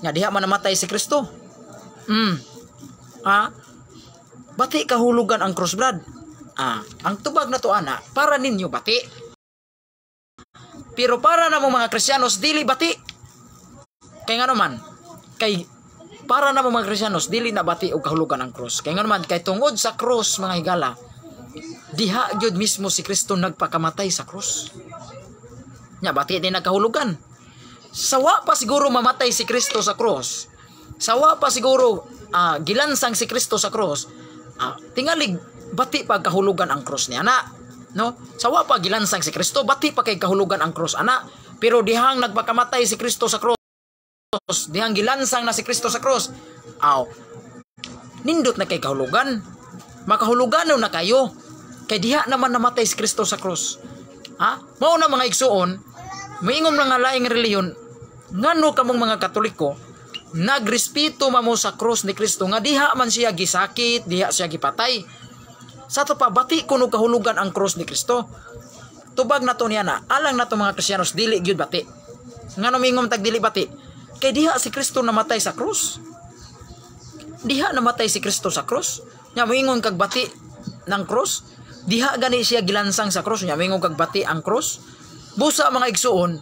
Nya diha man namatay si Kristo. Bati kahulugan ang krus brad. Ang tubag na to ana para ninyo bati. Pero para na mga Kristiyanos dili bati. Kay nga naman, kay para na mga Kristiyanos dili na bati og kahulugan ang krus. Kay nga naman kay tungod sa krus mga higala, diha gyud mismo si Kristo nagpakamatay sa krus. Nya bati din nagkahulugan. Sawa pa siguro mamatay si Kristo sa krus. Sawa pa siguro gilansang si Kristo sa krus. Tingalig bati pa kahulugan ang krus niya na. No? Sawa pa gilansang si Kristo, bati pa kay kahulugan ang krus ana. Pero dihang nagpakamatay si Kristo sa krus, dihang gilansang na si Kristo sa krus, nindot na kay kahulugan. Makahulugan na kayo. Kay diha naman namatay si Kristo sa krus. Mao na mga igsuon, maingom na nga laing reliyon, ngano kamong mga Katoliko, nagrespeto mamo sa krus ni Kristo, nga diha man siya gisakit, diha siya gipatay. Sa to pa, bati kuno kahulugan ang krus ni Kristo. Tubag na to niya na, alang na to mga Kristiyanos, dili gyud bati. Ngano mingom tag dili bati? Kay diha si Kristo namatay sa krus. Diha namatay si Kristo sa krus. Nya moingon kag bati ng krus. Diha gani siya gilansang sa krus. Nya moingon kag bati ang krus. Busa mga igsuon,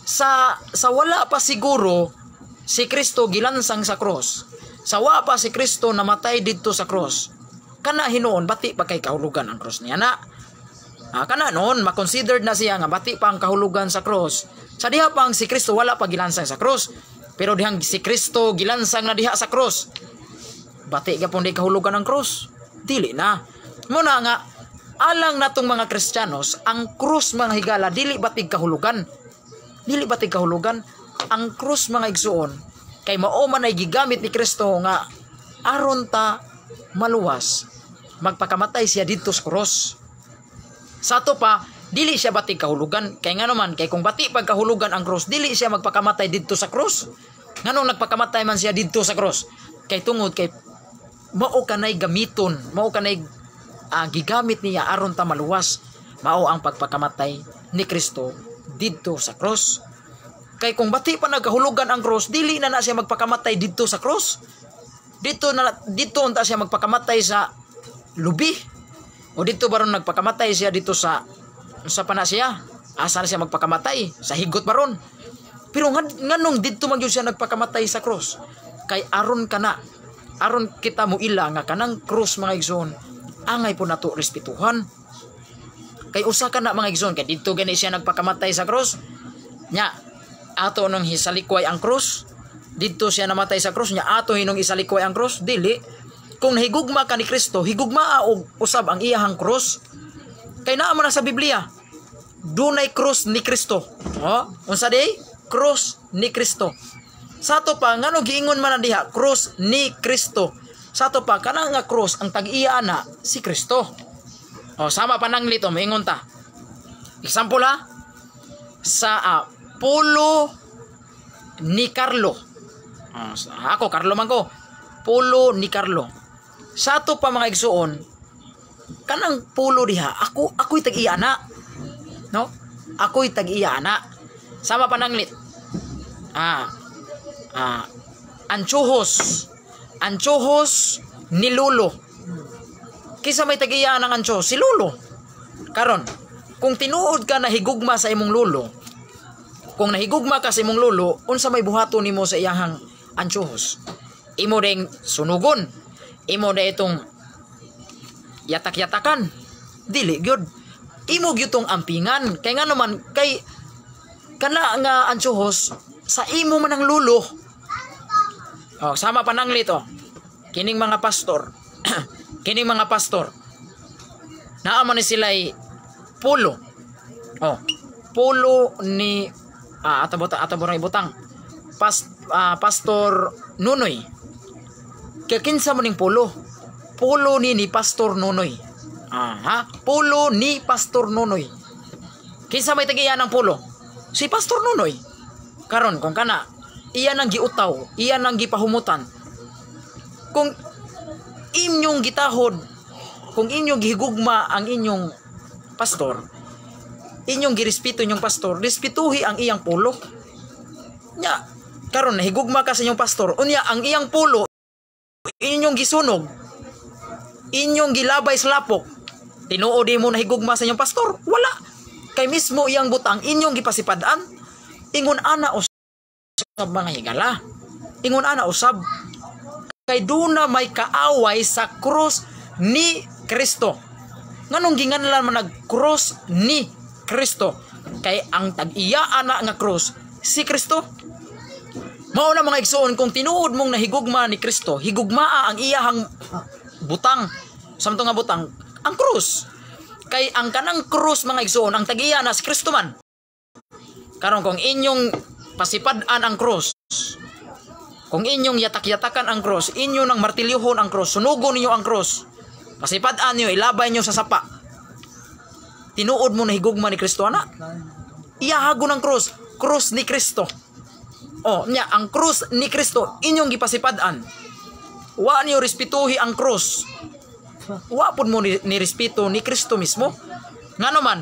sa wala pa siguro si Kristo gilansang sa krus. Sa wala pa si Kristo namatay didto sa krus. Kana hinuon bati pa kay kahulugan ang krus niya na. Kana noon makonsidered na siya nga bati pa ang kahulugan sa krus. Sa diha pang si Kristo wala pa gilansang sa krus, pero dihang si Kristo gilansang na diha sa krus, bati gyapon di kahulugan ang krus. Dili na. Muna nga alang natong mga Kristiyanos, ang krus mga higala dili batig kahulugan. Dili batig kahulugan ang krus mga igsuon kay mao man ay gigamit ni Kristo nga aron ta maluwas magpakamatay siya didto sa krus. Sa to pa dili siya batig kahulugan kay nga naman kay kung bati pag kahulugan ang krus dili siya magpakamatay didto sa krus. Nganong nagpakamatay man siya didto sa krus? Kay tungod kay mao kanay gamiton, mao kanay gigamit niya aron ta maluwas. Mao ang pagpakamatay ni Kristo didto sa krus. Kay kung bati pa nagkahulugan ang krus, dili na siya magpakamatay didto sa krus. Dito unta siya magpakamatay sa lubi. O dito baron nagpakamatay siya dito sa pana siya. Asa na siya magpakamatay? Sa higot baron. Pero nganong dito man gyud siya nagpakamatay sa krus? Kay aron kita mo ila nga kanang krus mga igsoon, angay po nato respetuhan. Kay usa ka na mga igsoon, kay dito gani siya nagpakamatay sa krus. Nya ato nung hisalikway ang krus, dito siya namatay sa krus, nya ato hinong isalikway ang krus, dili. Kung nahigugma ka ni Kristo, higugma og usab ang iyahang krus. Kay naa man sa Biblia, dunay krus ni Kristo. Unsa day? Krus ni Kristo. Sa to pa ngano giingon man diha, krus ni Kristo. Sa to pa kana nga krus ang tag-iya na si Kristo. Sama pa nang lito moingon ta. Example sa pulo ni Carlo. Ako Carlo man ko. Pulo ni Carlo. Sa to pa mga igsuon, kanang pulo diha, ako'y tag-iya na. No? Ako'y tag-iya na. Sama pa nang lit. Anchohos ni Lolo. Kisa may tag-iya ng ancho, si Lolo. Karon, kung tinuod ka na higugma sa imong lolo, kung nahigugma ka sa imong lolo, unsa may buhaton nimo sa iyahang anchohos? Imo ding sunugon. Imo na itong yatak-yatakan. Dili gyud. Imo gyud tong ampingan. Kay nga naman kay kana nga anchohos sa imo man ang lulo. Sama pa nang lito. Kining mga pastor. Kining mga pastor. Naaman ni sila'y pulo. Pulo ni ato ibutang. Pastor Nunoy. Kaya kinsa mo ning pulo? Pulo ni Pastor Nunoy. Pulo ni Pastor Nunoy. Kinsa may tagiya ng pulo? Si Pastor Nunoy. Karon kung kana, iyan ang giutaw, iyan ang gipahumutan. Kung inyong gitahod, kung inyong gihigugma ang inyong pastor, inyong girespeto inyong pastor, respetuhi ang iyang pulo. Nya, karon nahigugma ka sa inyong pastor, unya ang iyang pulo inyong gisunog, inyong gilabay sa lapok, Tinuod mo na higugma sa inyong pastor? Wala. Kay mismo iyang butang inyong gipasipadaan. Ingon ana usab mga higala. Ingon ana usab. Kay duna may kaaway sa krus ni Kristo. Nganong ginganlan man nag-krus ni Kristo? Kay ang tag-iya ana nga krus si Kristo. Mao na mga igsoon, kung tinuod mong nahigugma ni Kristo, higugmaa ang iyahang butang. Samto nga butang, ang krus. Kay ang kanang krus mga igsoon, ang tag-iya na si Kristo man. Karon kung inyong pasipad-an ang krus, kung inyong yatak-yatakan ang krus, inyo nang martilyohon ang krus, sunugon ninyo ang krus, pasipad-an nyo, ilabay nyo sa sapa, tinuod mo na higugma ni Kristo ana. Iyahago ng krus, krus ni Kristo. O, nya, ang krus ni Kristo, inyong gipasipad-an. Wa niyo respetuhi ang krus. Wa pud mo ni respeto ni Kristo mismo. Ngano man,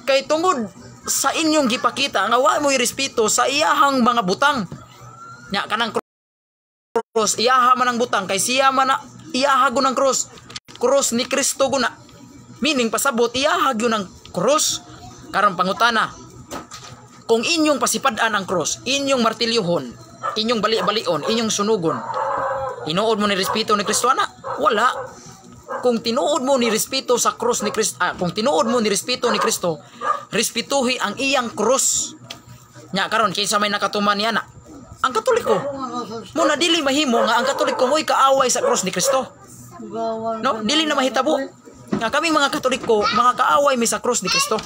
kay tungod sa inyong gipakita nga wa mo respeto sa iyahang mga butang. Nya, kanang krus, iyaha man ang butang, kay siya man na iyahago ng krus. Krus ni Kristo guna. Meaning pasabot iyahag yun ang krus. Karon pangutana, kung inyong pasipad-an ang krus, inyong martilyohon, inyong bali-balion, inyong sunugon, tinuod mo ni respeto ni Kristo ana? Wala. Kung tinuod mo ni respeto sa krus ni Kristo, kung tinuod mo ni respeto ni Kristo, respetuhi ang iyang krus. Nya karon kinsa may nakatuman niya na? Ang Katoliko. Muna dili mahimo nga ang Katoliko mo'y kaaway sa krus ni Kristo. No, dili na mahitabo nga kaming mga Katoliko mga kaaway mi sa krus ni Kristo.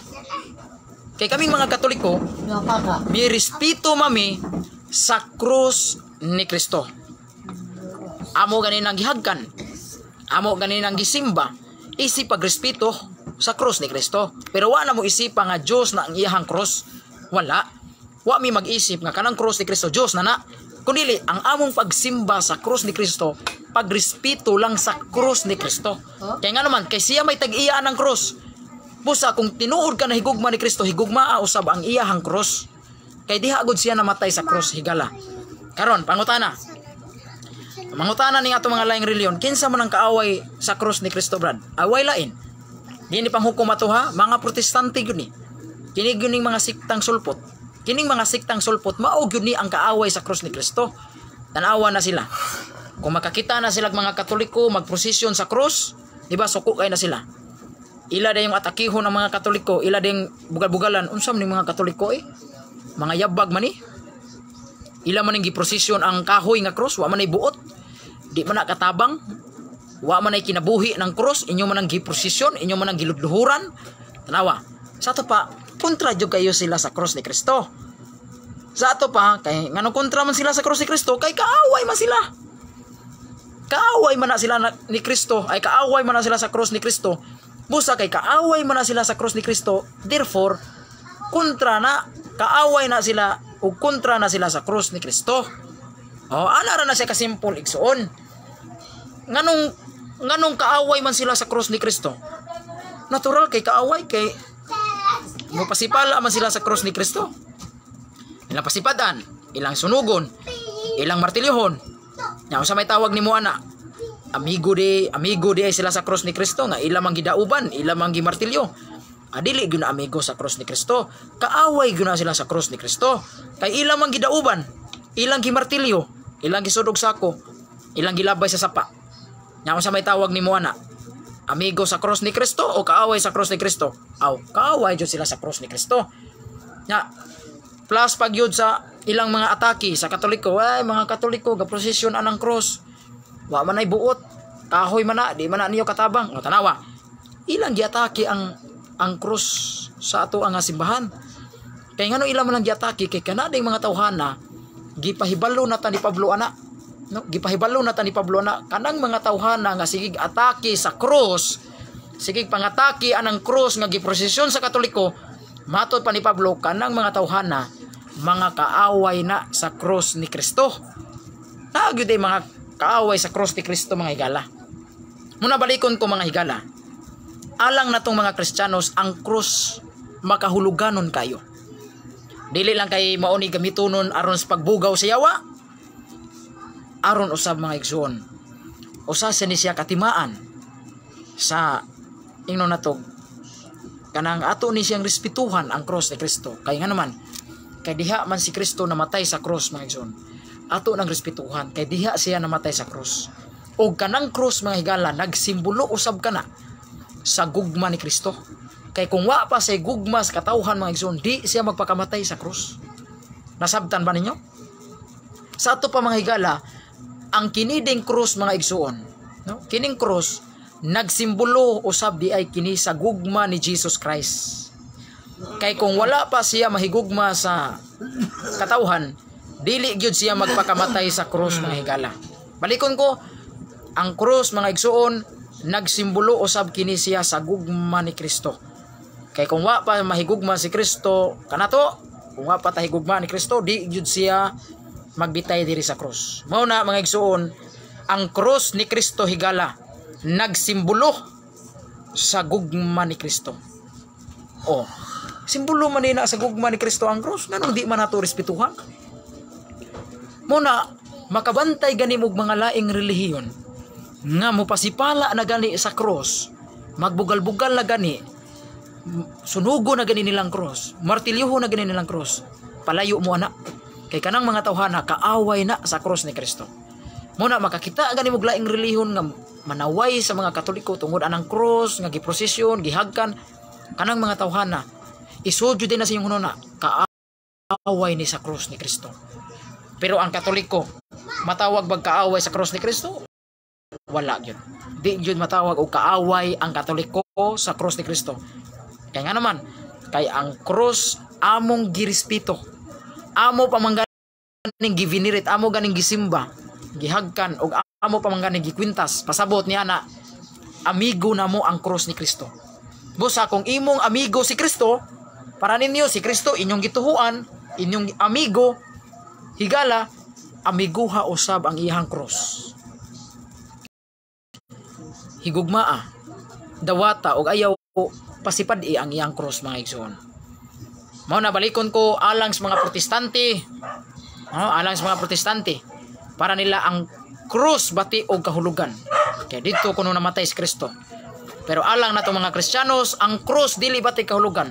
Kay kaming mga Katoliko mi respeto mami sa krus ni Kristo. Amo ganin ang gihagkan, amo ganin ang gisimba, isip pagrespeto sa krus ni Kristo. Pero wala mo isip nga Dios na ang iyahang krus. Wala. Wa mi mag-isip nga kanang krus ni Kristo Dios na. Kundi ang among pagsimba sa krus ni Kristo, pagrespeto lang sa krus ni Kristo. Kaya nga naman, kay siya may tag-iyaan ng krus. Busa, kung tinuod ka na higugma ni Kristo, higugmaa usab ang iyahang krus. Kay diha agud siya namatay sa krus, higala. Karon, pangutana. Mangutana ning ato mga laing reliyon, kinsa man ang kaaway sa krus ni Kristo, brad? Away lain. Di ni panghukom ato ha, mga protestante gyud ni. Kini gyud ning mga siktang sulpot. Kining mga siktang sulpot, mao gyud ni ang kaaway sa krus ni Kristo. Tanawa na sila. Kung makakita na sila mga Katoliko magprosesyon sa krus, di ba suko kay na sila. Ila day yung atakihon ng mga Katoliko, ila day bugal-bugalan, unsam ning mga Katoliko mga yabag man ni. Ila man ning giprosesyon ang kahoy nga krus, wa man ay buot. Di man katabang, wa man ay kinabuhi ng krus, inyo man ang giprosesyon, inyo man ang giludluhuran. Tanawa. Sa ato pa, kontra jud kayo sila sa krus ni Kristo. Sa ato pa, kay ngano kontra man sila sa krus ni Kristo, kay kaaway man sila. Kaaway man na sila ni Kristo, ay kaaway man na sila sa krus ni Kristo. Busa kay kaaway man na sila sa krus ni Kristo, therefore kontra na, kaaway na sila o kontra na sila sa krus ni Kristo. O ana ra na siya kasimple igsoon. Nganong kaaway man sila sa krus ni Kristo? Natural kay kaaway kay mapasipala man sila sa krus ni Kristo. Ilang pasipadan, ilang sunugon, ilang martilyohon. Nya sa may tawag nimo ana, amigo di ay sila sa krus ni Kristo nga ilang mang gidauban, ilang mang gimartilyo. Adili gyud na amigo sa krus ni Kristo. Kaaway gyud na sila sa krus ni Kristo. Kay ilang mang gidauban, ilang gimartilyo, ilang gisudog sako, ilang gilabay sa sapa. Nya sa may tawag nimo ana, amigo sa krus ni Kristo o kaaway sa krus ni Kristo? Aw, kaaway gyud sila sa krus ni Kristo. Nya plus pag yun sa ilang mga atake sa Katoliko, ay mga Katoliko gaprosesyon anang cross, wa man ay buot, kahoy man na, di man na niyo katabang. O tanawa, ilang giatake ang cross sa ato ang simbahan. Kay ngano ilang man ang giatake kay kana ding mga tawhana gipahibalo na ta ni Pablo ana, no? Gipahibalo na ta ni Pablo ana kanang mga tawhana nga sigig atake sa cross, sigig pangatake anang cross nga giprosesyon sa Katoliko. Matod pa ni Pablo, kanang mga tawhana, mga kaaway na sa cross ni Kristo. Nagyod ay mga kaaway sa cross ni Kristo mga higala. Muna balikon ko mga higala. Alang na tong mga Kristiyanos ang cross makahuluganon kayo. Dili lang kay mauni gamitonon aron sa pagbugaw sa yawa. Aron usab mga igsoon. Usa ni siya katimaan sa ingnon nato kanang ato ni siyang respetuhan ang cross ni Kristo. Kay nga naman kay diha man si Kristo namatay sa cross mga igsoon. Ato nang respetuhan kay diha siya namatay sa cross. Og kanang cross mga higala nagsimbolo usab kana sa gugma ni Kristo. Kay kung wa pa say gugma sa katawhan mga igsoon, di siya magpakamatay sa cross. Nasabtan ba ninyo? Sa ato pa mga higala, ang kiniding cross mga igsoon, no? Kining cross nagsimbolo usab di ay kini sa gugma ni Jesus Christ. Kay kung wala pa siya mahigugma sa katawhan, dili gyud siya magpakamatay sa cross mga higala. Balikon ko, ang cross mga igsoon nagsimbolo usab kini siya sa gugma ni Kristo. Kay kung wa pa mahigugma si Kristo kanato, kung wa pa tahigugma ni Kristo, di gyud siya magbitay diri sa cross. Mao na mga igsoon, ang cross ni Kristo higala nagsimbolo sa gugma ni Kristo. Oh, simbolo man na sa gugma ni Kristo ang cross, nganong di man nato respetuhan? Muna makabantay gani og mga laing relihiyon nga mopasipala na gani sa cross, magbugal-bugal na gani, sunugo na gani nilang cross, martilyoho na gani nilang cross. Palayo mo ana. Kay kanang mga tawhana kaaway na sa cross ni Kristo. Muna makakita gani og laing relihiyon nga manaway sa mga Katoliko tungod anang cross nga giprosesyon, gihagkan, kanang mga tawhana isudyo din na sa iyong hunona kaaway ni sa cross ni Kristo. Pero ang Katoliko matawag bag kaaway sa cross ni Kristo? Wala gyud. Di gyud matawag og kaaway ang Katoliko sa cross ni Kristo. Kaya nga naman kay ang cross among girespeto, amo pa man ganing givinirit, amo ganing gisimba, gihagkan og amo pa man ganing gikwintas. Pasabot niya na amigo na mo ang cross ni Kristo. Busa kung imong amigo si Kristo, para ninyo si Kristo inyong gituhuan, inyong amigo, higala amiguha usab ang iyang cross. Higugmaa, dawata og ayaw pasipad ang iyang cross mga igsoon. Mao na balikon ko alang sa mga protestante, alang sa mga protestante, para nila ang cross bati og kahulugan. Kaya dito kuno namatay si Kristo. Pero alang nato mga Kristiyanos, ang cross dili bati kahulugan.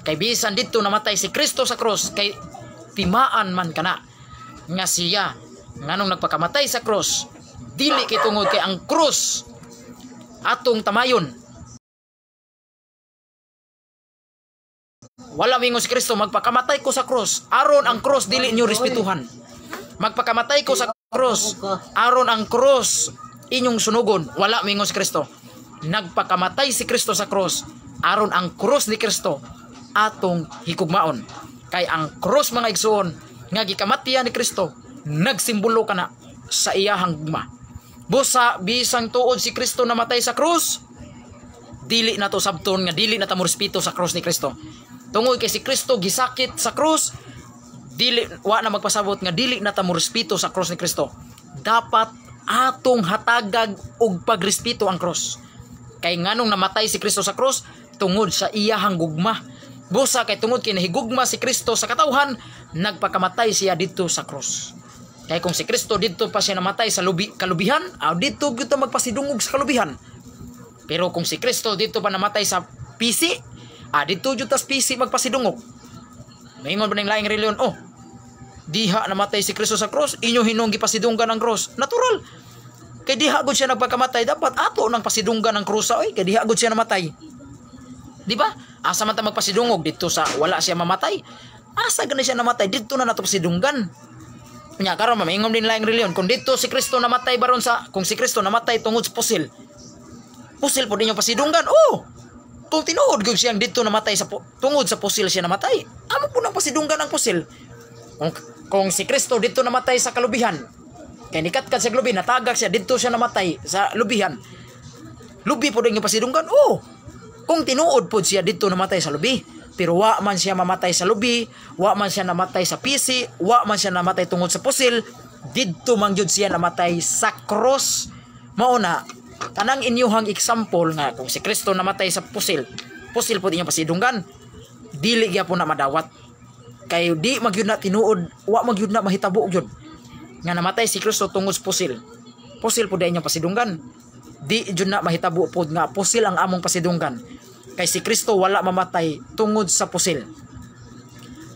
Kay bisan dito namatay si Kristo sa cross, kay timaan man kana nga siya nganong nagpakamatay sa cross, dili kay tungod kay ang cross atong tamayon. Wala mingon si Kristo, magpakamatay ko sa cross aron ang cross dili nyo respetuhan. Magpakamatay ko sa cross aron ang cross inyong sunugon. Wala mingon si Kristo. Nagpakamatay si Kristo sa cross aron ang cross ni Kristo atong hikugmaon. Kay ang cross mga igsoon nga gikamatian ni Kristo nagsimbolo kana sa iyahang gugma. Busa bisang tuod si Kristo namatay sa cross, dili na to sabton nga dili na ta mo respeto sa cross ni Kristo. Tungod kay si Kristo gisakit sa cross, dili wa na magpasabot nga dili na ta mo respeto sa cross ni Kristo. Dapat atong hatagag og pagrespeto ang cross. Kay nganong namatay si Kristo sa cross tungod sa iyahang gugma. Busa kay tungod kay nahigugma si Kristo sa katawhan, nagpakamatay siya dito sa cross. Kay kung si Kristo dito pa siya namatay sa kalubihan, dito gyud magpasidungog sa kalubihan. Pero kung si Kristo dito pa namatay sa pisi, dito jud tas pisi magpasidungog. Maingon ba ning laing reliyon, diha namatay si Kristo sa cross, inyo hinong gipasidunggan ang cross. Natural. Kay diha gud siya nagpakamatay, dapat ato nang pasidunggan ang krusa kay diha gud siya namatay. Di ba? Asa man ta magpasidungog dito sa wala siya mamatay. Asa gani siya namatay dito na nato pasidunggan. Nya karon maingon din laing reliyon, kung dito si Kristo namatay baron sa kung si Kristo namatay tungod sa pusil. Pusil po ninyo pasidunggan. Kung tinuod gyud siyang dito namatay sa tungod sa pusil siya namatay. Amo po nang pasidunggan ang pusil. Kung si Kristo dito namatay sa kalubihan, kay nikatkat sa lubi, natagak siya, dito siya namatay sa lubihan. Lubi po din yung pasidunggan. Kung tinuod po siya dito namatay sa lubi, pero wa man siya mamatay sa lubi, wa man siya namatay sa pisi, wa man siya namatay tungod sa pusil, dito man gyud siya namatay sa cross. Mauna, kanang inyuhang example nga, kung si Kristo namatay sa pusil, pusil po din yung pasidunggan, dili gyud po na madawat. Kay di magyud na tinuod, wa magyud na mahitabo gyud nga namatay si Kristo tungod sa pusil. Pusil po din yung pasidunggan. di jud na mahitabo pod nga pusil ang among pasidunggan. Kay si Kristo wala mamatay tungod sa pusil.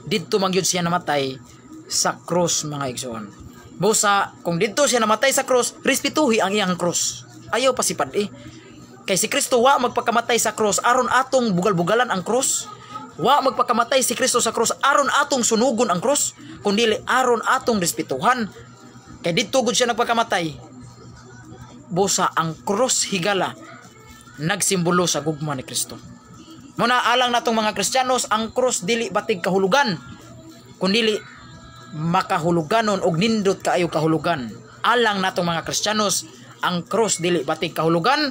Didto man gyud siya namatay sa cross, mga igsoon. Busa kung didto siya namatay sa cross, respetuhi ang iyang cross. Ayaw pasipad Kay si Kristo wa magpakamatay sa cross aron atong bugal-bugalan ang cross. Wa magpakamatay si Kristo sa cross aron atong sunugon ang cross, kundi aron atong respetuhan. Kay didto gud siya nagpakamatay. Busa ang cross higala nagsimbolo sa gugma ni Kristo. Muna alang natong mga Kristiyanos, ang cross dili batig kahulugan, kundi makahuluganon og nindot kaayo kahulugan. Alang natong mga Kristiyanos, ang cross dili batig kahulugan,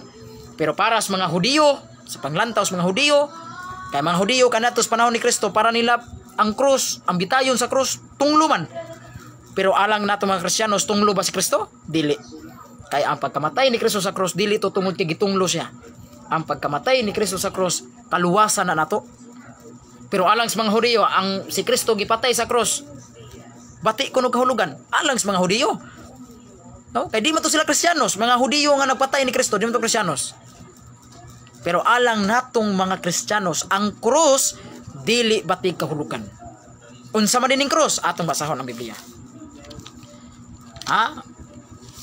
pero para sa mga Hudiyo, sa panglantaw sa mga Hudiyo, kay mga Hudiyo kanatos panahon ni Kristo, para nila ang cross, ang bitayon sa cross tunglo man. Pero alang natong mga Kristiyanos, tunglo ba si Kristo? Dili. Kay ang pagkamatay ni Kristo sa cross dili to tungod kay gitunglo siya. Ang pagkamatay ni Kristo sa cross kaluwasan na nato. Pero alang sa mga Hudiyo, ang si Kristo gipatay sa cross bati kuno kahulugan. Alang sa mga Hudiyo, no? Kay di man to sila Kristiyanos. Mga Hudiyo nga nagpatay ni Kristo, di man to Kristiyanos. Pero alang natong mga Kristiyanos, ang cross dili bati kahulugan. Unsa man dining cross atong basahon ang Biblia.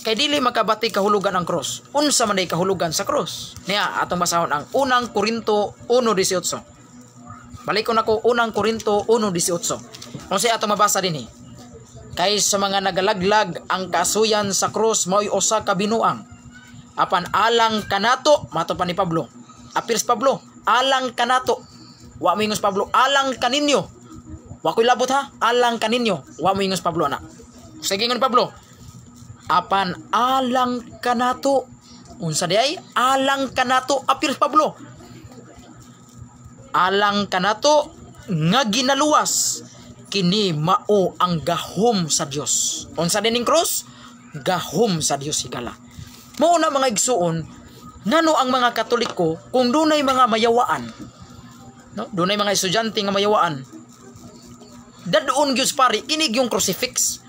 Kay dili makabati kahulugan ang cross. Unsa man day kahulugan sa cross? Niya atong basahon ang unang Korinto 1:18. Balik ko nako unang Korinto 1:18. Kung siya atong mabasa dinhi. Kay sa mga nagalaglag ang kasuyan sa cross mao'y usa ka binuang. Apan alang kanato, mato pa ni Pablo. Apirs Pablo, alang kanato. Wa mo ingos Pablo, alang kaninyo. Wa ko'y labot alang kaninyo. Wa mo ingos Pablo na. Sige ngon Pablo. Apan alang kanato. Unsa di ay? Alang kanato. Apir Pablo. Alang kanato nga ginaluwas. Kini mao ang gahom sa Dios. Unsa dining cross? Gahom sa Dios higala. Mao na mga igsuon, ngano ang mga Katoliko kung dunay mga mayawaan, no? Dunay mga estudyante nga mayawaan. Dadon gyud pari kinig yung crucifix.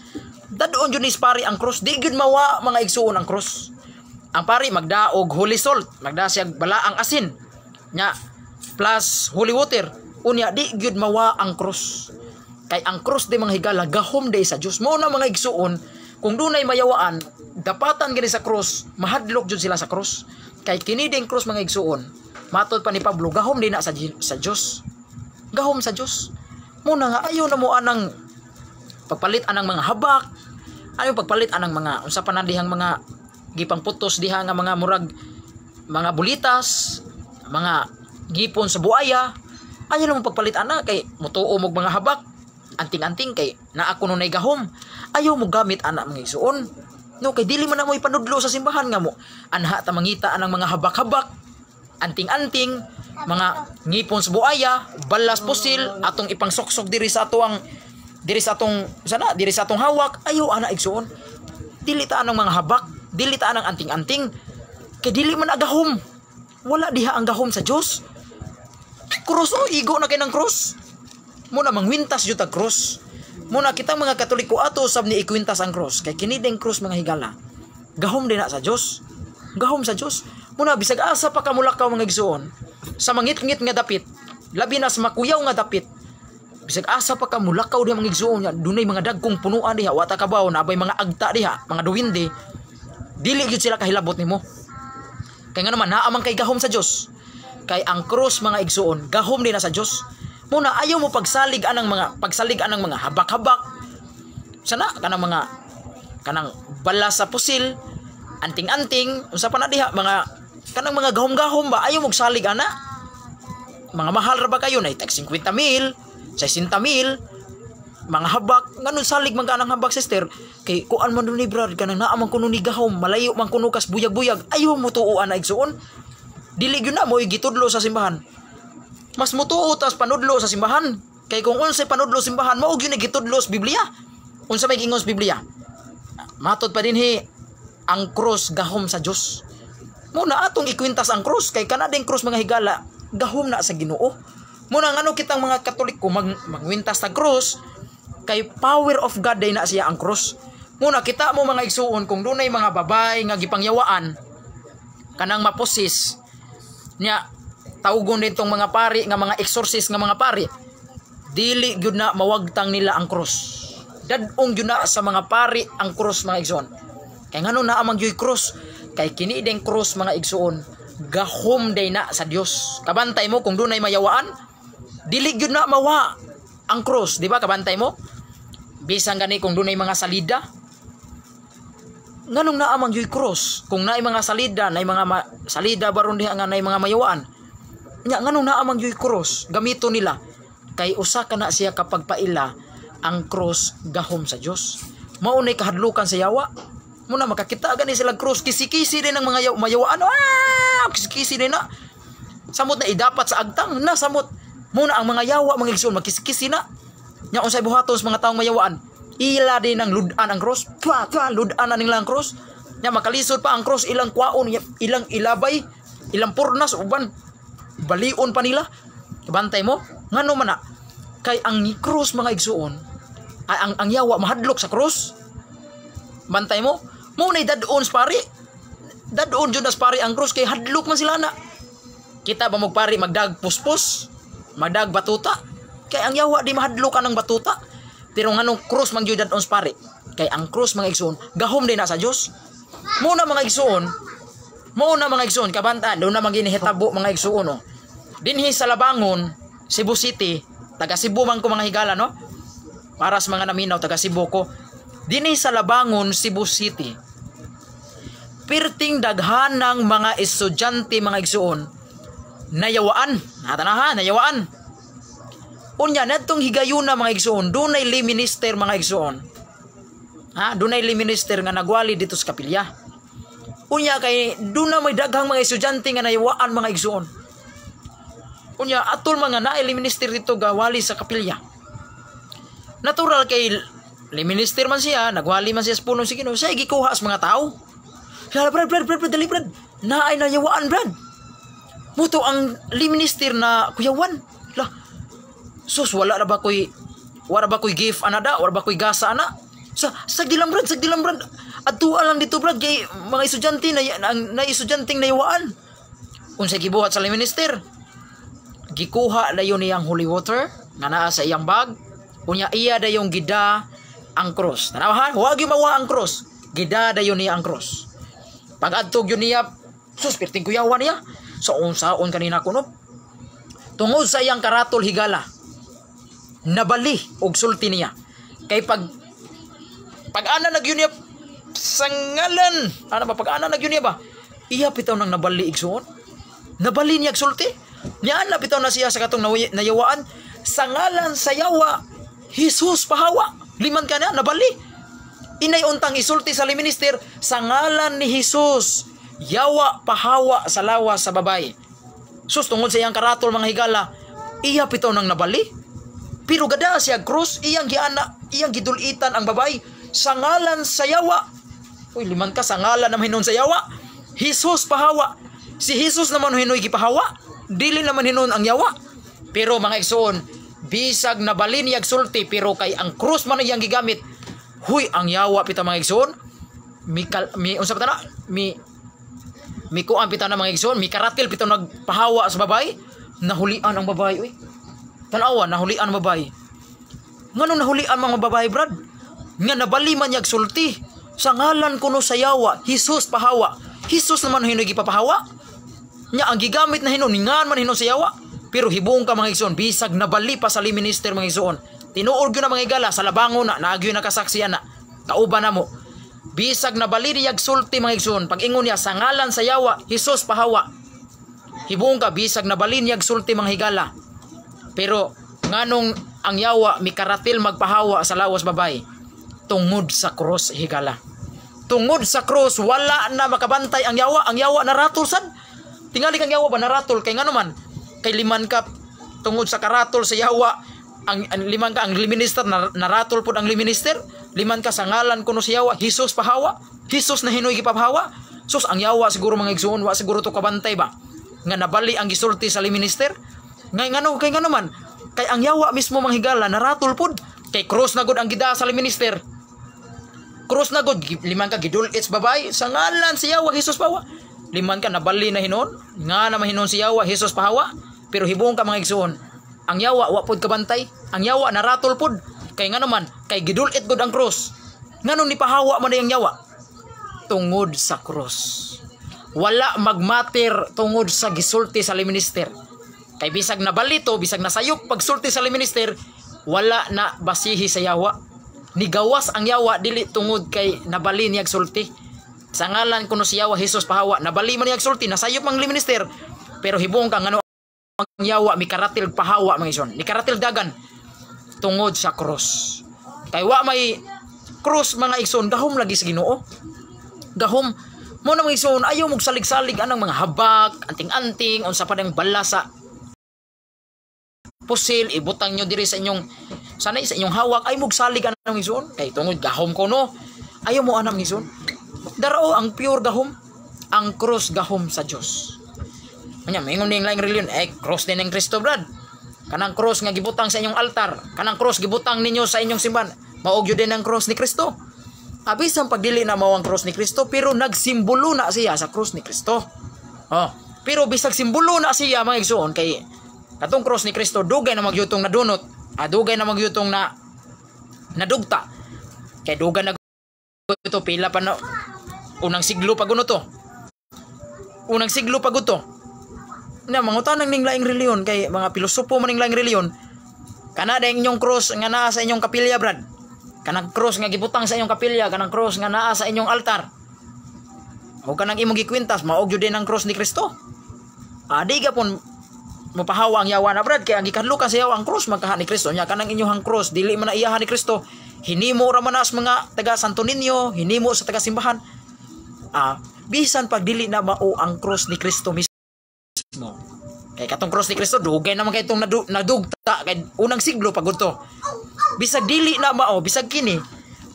Dadon yun is pari ang cross. Di yun mawa mga igsuon ang cross. Ang pari magdaog holy salt, magda siya balaang asin nya plus holy water. Unya di yun mawa ang cross. Kay ang cross di mga higala gahom day sa Dios. Mao na mga igsuon, kung dunay mayawaan, dapatan gani sa cross, mahadlok jud sila sa cross. Kay kini ding cross mga igsuon, matod pa ni Pablo, gahom din na sa Dios. Gahom sa Dios. Muna nga ayo na mo anang pagpalit anang mga habak, ayo pagpalit anang mga unsa pa na dihang mga gipang putos diha nga mga murag mga bulitas, mga gipon sa buaya. Ayo na mo pagpalit ana kay mutuo mo mga habak, anting-anting kay naa kuno nay gahom. Ayo mo gamit ana mga igsuon. No kay dili man na mo ipanudlo sa simbahan nga mo anha ta mangita anang mga habak-habak, anting-anting, mga ngipon sa buaya, balas pusil atong ipangsoksok diri sa atong hawak. Ayo ana igsuon. Dili ta anang mga habak, dili ta anang anting-anting. Kay dili man agahom. Wala diha ang gahom sa Dios. Cross igo na kay nang cross. Muna mangwintas jud tag cross. Muna kitang mga Katoliko ato sab ni ikwintas ang cross. Kay kini ding cross mga higala. Gahom din na sa Dios. Gahom sa Dios. Muna bisag asa pa kamulakaw mga igsuon sa mangit-ngit nga dapit, labi na sa makuyaw nga dapit. Bisag asa pa ka mulakaw diha mga igsuon, dunay mga dagkong punuan diha, wata kabaw na abay mga agta diha, mga duwinde. Dili gyud sila kahilabot nimo. Kay nga naman naa man kay gahom sa Dios. Kay ang cross mga igsuon, gahom din na sa Dios. Muna ayaw mo pagsalig anang mga habak-habak. Sana kanang bala sa pusil, anting-anting, unsa pa na diha mga kanang mga gahom-gahom ba, ayaw magsalig ana. Mga mahal ra ba kayo na tag 50,000, 60,000, mga habak, nganon salig man ka ng habak sister. Kay kuan man ni brad kanang naa man kuno ni gahom, malayo man kuno kas buyag-buyag, ayaw mo tuuan na igsuon. Dili gyud na mo igitudlo sa simbahan. Mas mutuo tas panudlo sa simbahan. Kay kung unsay panudlo simbahan, mao gyud gitudlo sa Biblia. Unsa may gingon sa Biblia? Matod pa dinhi ang cross gahom sa Dios. Muna atong ikwintas ang cross kay kana ding cross mga higala gahom na sa Ginoo. Muna ngano kitang mga Katoliko magwintas sa cross kay power of God day na siya ang cross. Muna kita mo mga igsuon kung dunay mga babay nga gipangyawaan, kanang maposis nya tawgon nitong mga pari nga mga exorcist nga mga pari, dili gyud na mawagtang nila ang krus. Dadong gyud na sa mga pari ang krus mga igsoon. Kay ngano na amang gyud krus? Kay kini ding krus mga igsoon, gahom day na sa Dios. Kabantay mo kung dunay mayawaan, dili gyud na mawa ang krus, di ba? Kabantay mo? Bisan gani kung dunay mga salida, nganong naa mang yoy cross kung naay mga salida, naay mga salida baron diha nga naay mga mayawaan. Nya nganong naa mang yoy cross gamito nila kay usa ka na siya kapag paila ang cross gahom sa Dios. Mao nay kahadlukan sa yawa. Muna makakita gani sila cross, kisi-kisi din ang mga mayawaan. Kisi-kisi din na. Samot na idapat sa agtang na samot. Muna ang mga yawa mga igsoon magkisi-kisi na. Nya unsay buhaton sa mga taong mayawaan, ila din ang ludan ang cross, ludan na nila ang cross. Nya makalisod pa ang cross, ilang kwaon, ilang ilabay, ilang purnas uban balion pa nila. Bantay mo ngano man na kay ang cross mga igsoon, ang yawa mahadlok sa cross. Bantay mo nay dadon pari, dadon jud as pari ang cross kay hadlok man sila na. Kita ba magpari magdag puspos, magdag batuta, kay ang yawa di mahadlokan ng batuta. Pero nganong cross man gyud dadon pari, kay ang cross mga igsoon gahom din na sa Dios. Muna mga igsoon kabantaan do na maginihitabo mga igsoon no. Dinhi sa Labangon, Cebu City, taga Cebu man ko mga higala no. Para sa mga naminaw taga Cebu ko. Dinhi sa Labangon, Cebu City, pirting daghanang mga estudyante mga igsoon nayawaan. Nayawaan. Unya nadtong higayuna mga igsoon, dunay lay minister mga igsoon. Dunay lay minister nga nagwali dito sa kapilya. Unya kay duna may daghang mga estudyante nga nayawaan mga igsoon. Unya atol mga naay lay minister dito gawali sa kapilya. Natural kay lay minister man siya, nagwali man siya sa puno si Ginoo, siya gikuha sa mga tao. Brad, dali brad. Naay nayawaan brad. Muto ang lay minister na kuyawan. Lah, sus wala ba koy gift anada, wala ba koy gasa ana. Sagdilang brad. Adto lang dito brad kay mga estudyante na estudyanteng nayawaan. Unsay gibuhat sa minister? Gikuha dayon niyang holy water nga naa sa iyang bag. Unya iya dayon gida ang cross. Tanawa, huwag yung mawa ang cross. Gida dayon niya ang cross. Pag adtog yun niya, sus perting kuyawan niya. So unsaon kanina kuno. Tungod sa iyang karatol higala, nabali og sulti niya. Kay pag ana nagyun niya sangalan, pag ana nagyun niya ba? Iya bitaw nang nabali igsoon. Nabali niya sulti. Niya na bitaw na siya sa katong nayawaan. Sangalan sa yawa, Jesus pahawa. Liman ka na nabali. Inay untang isulti sa minister, sangalan ni Jesus, yawa pahawa sa lawas sa babay. Sus tungod sa iyang karatol mga higala, iya pitaw nang nabali. Pero gada siya krus, iyang gidulitan ang babay sa ngalan sa yawa. Uy, liman ka sa ngalan naman hinon sa yawa. Jesus pahawa. Si Jesus naman hinoy gipahawa. Dili naman hinon ang yawa. Pero mga igsoon, bisag nabali niya sulti, pero kay ang krus man iyang gigamit. Huy, ang yawa pita mga igsoon. Unsa pita na? Mi kuan pita na mga igsoon, mi karatil pita nagpahawa sa babay. Nahulian ang babay, uy. Tanawa, nahulian ang babay. Nganong nahulian mga babay, brad? Nga nabali man niya sulti. Sa ngalan kuno sa yawa, Jesus pahawa. Jesus naman hinoy gipapahawa. Nya ang gigamit na hinon, ngan man hinon sa yawa. Pero hibong ka mga igsoon, bisag nabali pa sa minister mga igsoon. Tinuod gyud na mga igala sa Labangon na nagyo na kasaksiyan na. Kauban na mo. Bisag nabali niya sulti mga igsoon, pag ingon niya sa ngalan sa yawa, Jesus pahawa. Hibong ka bisag nabali niya sulti mga higala. Pero nganong ang yawa mikaratil magpahawa sa lawas babay? Tungod sa cross higala. Tungod sa cross wala na makabantay ang yawa. Ang yawa naratol sad. Tingali kang yawa ba naratol kay ngano man? Kay liman ka tungod sa karatol sa yawa. Ang liman ka ang minister naratol pud ang minister. Liman ka sa ngalan kuno sa yawa, Jesus pahawa. Jesus na hinoy gipapahawa. Sus ang yawa siguro mga igsoon, wa siguro to kabantay ba? Nga nabali ang gisulti sa minister. Kay ngano man? Kay ang yawa mismo mga higala naratol pud. Kay cross na gud ang gida sa minister. Cross na gud liman ka gidul-its babay sa ngalan sa yawa Jesus pahawa. liman ka nabali na hinon nga na mahinon si Yawa Hesus pahawa, pero hibong ka mga igsoon, ang Yawa wa pod kabantay, ang Yawa naratol pod, kay nga naman kay gidulit gud ang cross. Nganong ni pahawa man ang Yawa? Tungod sa cross. Wala magmater tungod sa gisulti sa liminister. Kay bisag nabalito, bisag nasayop pagsulti sa liminister, wala na basihi sa Yawa. Nigawas ang Yawa dili tungod kay nabali niya sulti. Sa ngalan kuno si Yawa Hesus pahawa, nabali man niya sulti, nasayop ang liminister, pero hibong ka ngano ang Yawa mikaratil pahawa mga ison, mikaratil dagan tungod sa cross. Kay wa may cross mga igsoon, gahom lagi sa Ginoo. Gahom mo na mga igsoon, ayaw mong salig-salig anang mga habak, anting-anting, unsa pa ng balasa pusil, ibutang nyo diri sa inyong sanay sa inyong hawak, ay mong salig anang igsoon. Kay tungod gahom ko no, ayaw mo anang igsoon. Daro ang pure gahom, ang cross gahom sa Dios. Kanya mingon ning laing reliyon, cross din ng Kristo brad. Kanang cross nga gibutang sa inyong altar, kanang cross gibutang ninyo sa inyong simbahan, maog yun din ang cross ni Kristo. Abis ang pagdili na mao ang cross ni Kristo, pero nagsimbolo na siya sa cross ni Kristo. Pero bisag simbolo na siya mga igsoon, kay katong cross ni Kristo dugay na magyutong nadunot, dugay na magyutong na nadugta. Kay dugay na ito pila pa na unang siglo pa guno to. Unang siglo pa guto. Na mangutanang ning laing reliyon, kay mga pilosopo man ning laing reliyon, kana da inyong cross nga naa sa inyong kapilya brad. Kanang cross nga gibutang sa inyong kapilya, kanang cross nga naa sa inyong altar. O kanang imong gikwintas, maog jud din ang cross ni Kristo. Di gapon mapahawa ang Yawa na brad, kay ang gikadlukan sa Yawa ang cross magkaha ni Kristo nya. Kanang inyong cross dili man na iyahan ni Kristo, hinimo ra man as mga taga Santo Niño, hinimo sa taga simbahan. Bisan pag dili na mao ang cross ni Kristo mismo. Kay katong cross ni Kristo dugay naman kay itong nadugta kay unang siglo pagud to. Bisag dili na mao, bisag kini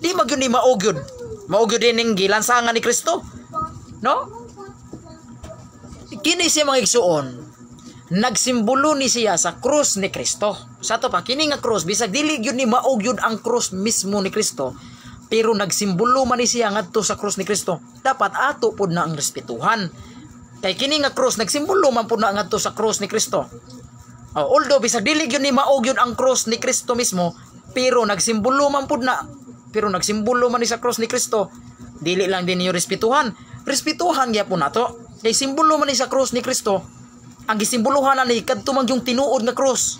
di magyud ni maogyod. Maogyod din ning gilansangan ni Kristo. No? Kini siya mga igsuon, nagsimbolo ni siya sa cross ni Kristo. Sa to pa kini nga cross, bisag dili gyud ni maogyod ang cross mismo ni Kristo, pero nagsimbolo man ni siya ngadto sa cross ni Kristo. Dapat ato pud na ang respetuhan. Kay kini nga cross nagsimbolo man pud na ngadto sa cross ni Kristo. Although bisag dili gyud ni maogyod ang cross ni Kristo mismo, pero nagsimbolo man pud na, pero nagsimbolo man ni sa cross ni Kristo, dili lang din niyo respetuhan. Respetuhan gyapon nato. Kay simbolo man ni sa cross ni Kristo, ang gisimbolohan na ni kadto man yung tinuod nga cross.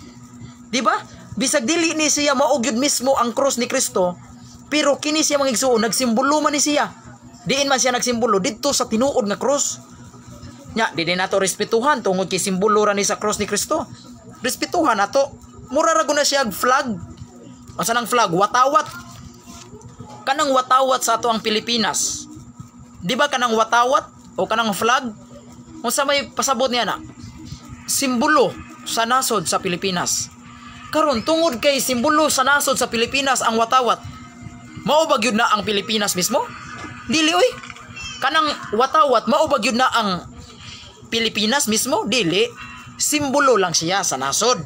Di ba? Bisag dili ni siya maogyod mismo ang cross ni Kristo, pero kini siya mga igsuon, nagsimbolo man ni siya. Diin man siya nagsimbolo didto sa tinuod nga cross. Nya, di din nato respetuhan tungod kay simbolo ra ni sa cross ni Kristo. Respetuhan nato. Mura ra guna siya flag. Asa nang flag? Watawat. Kanang watawat sa ato ang Pilipinas. Di ba kanang watawat o kanang flag? Unsa may pasabot niya na? Simbolo sa nasod sa Pilipinas. Karon tungod kay simbolo sa nasod sa Pilipinas ang watawat, mao ba gyud na ang Pilipinas mismo? Dili oy. Kanang watawat mao ba gyud na ang Pilipinas mismo? Dili. Simbolo lang siya sa nasod.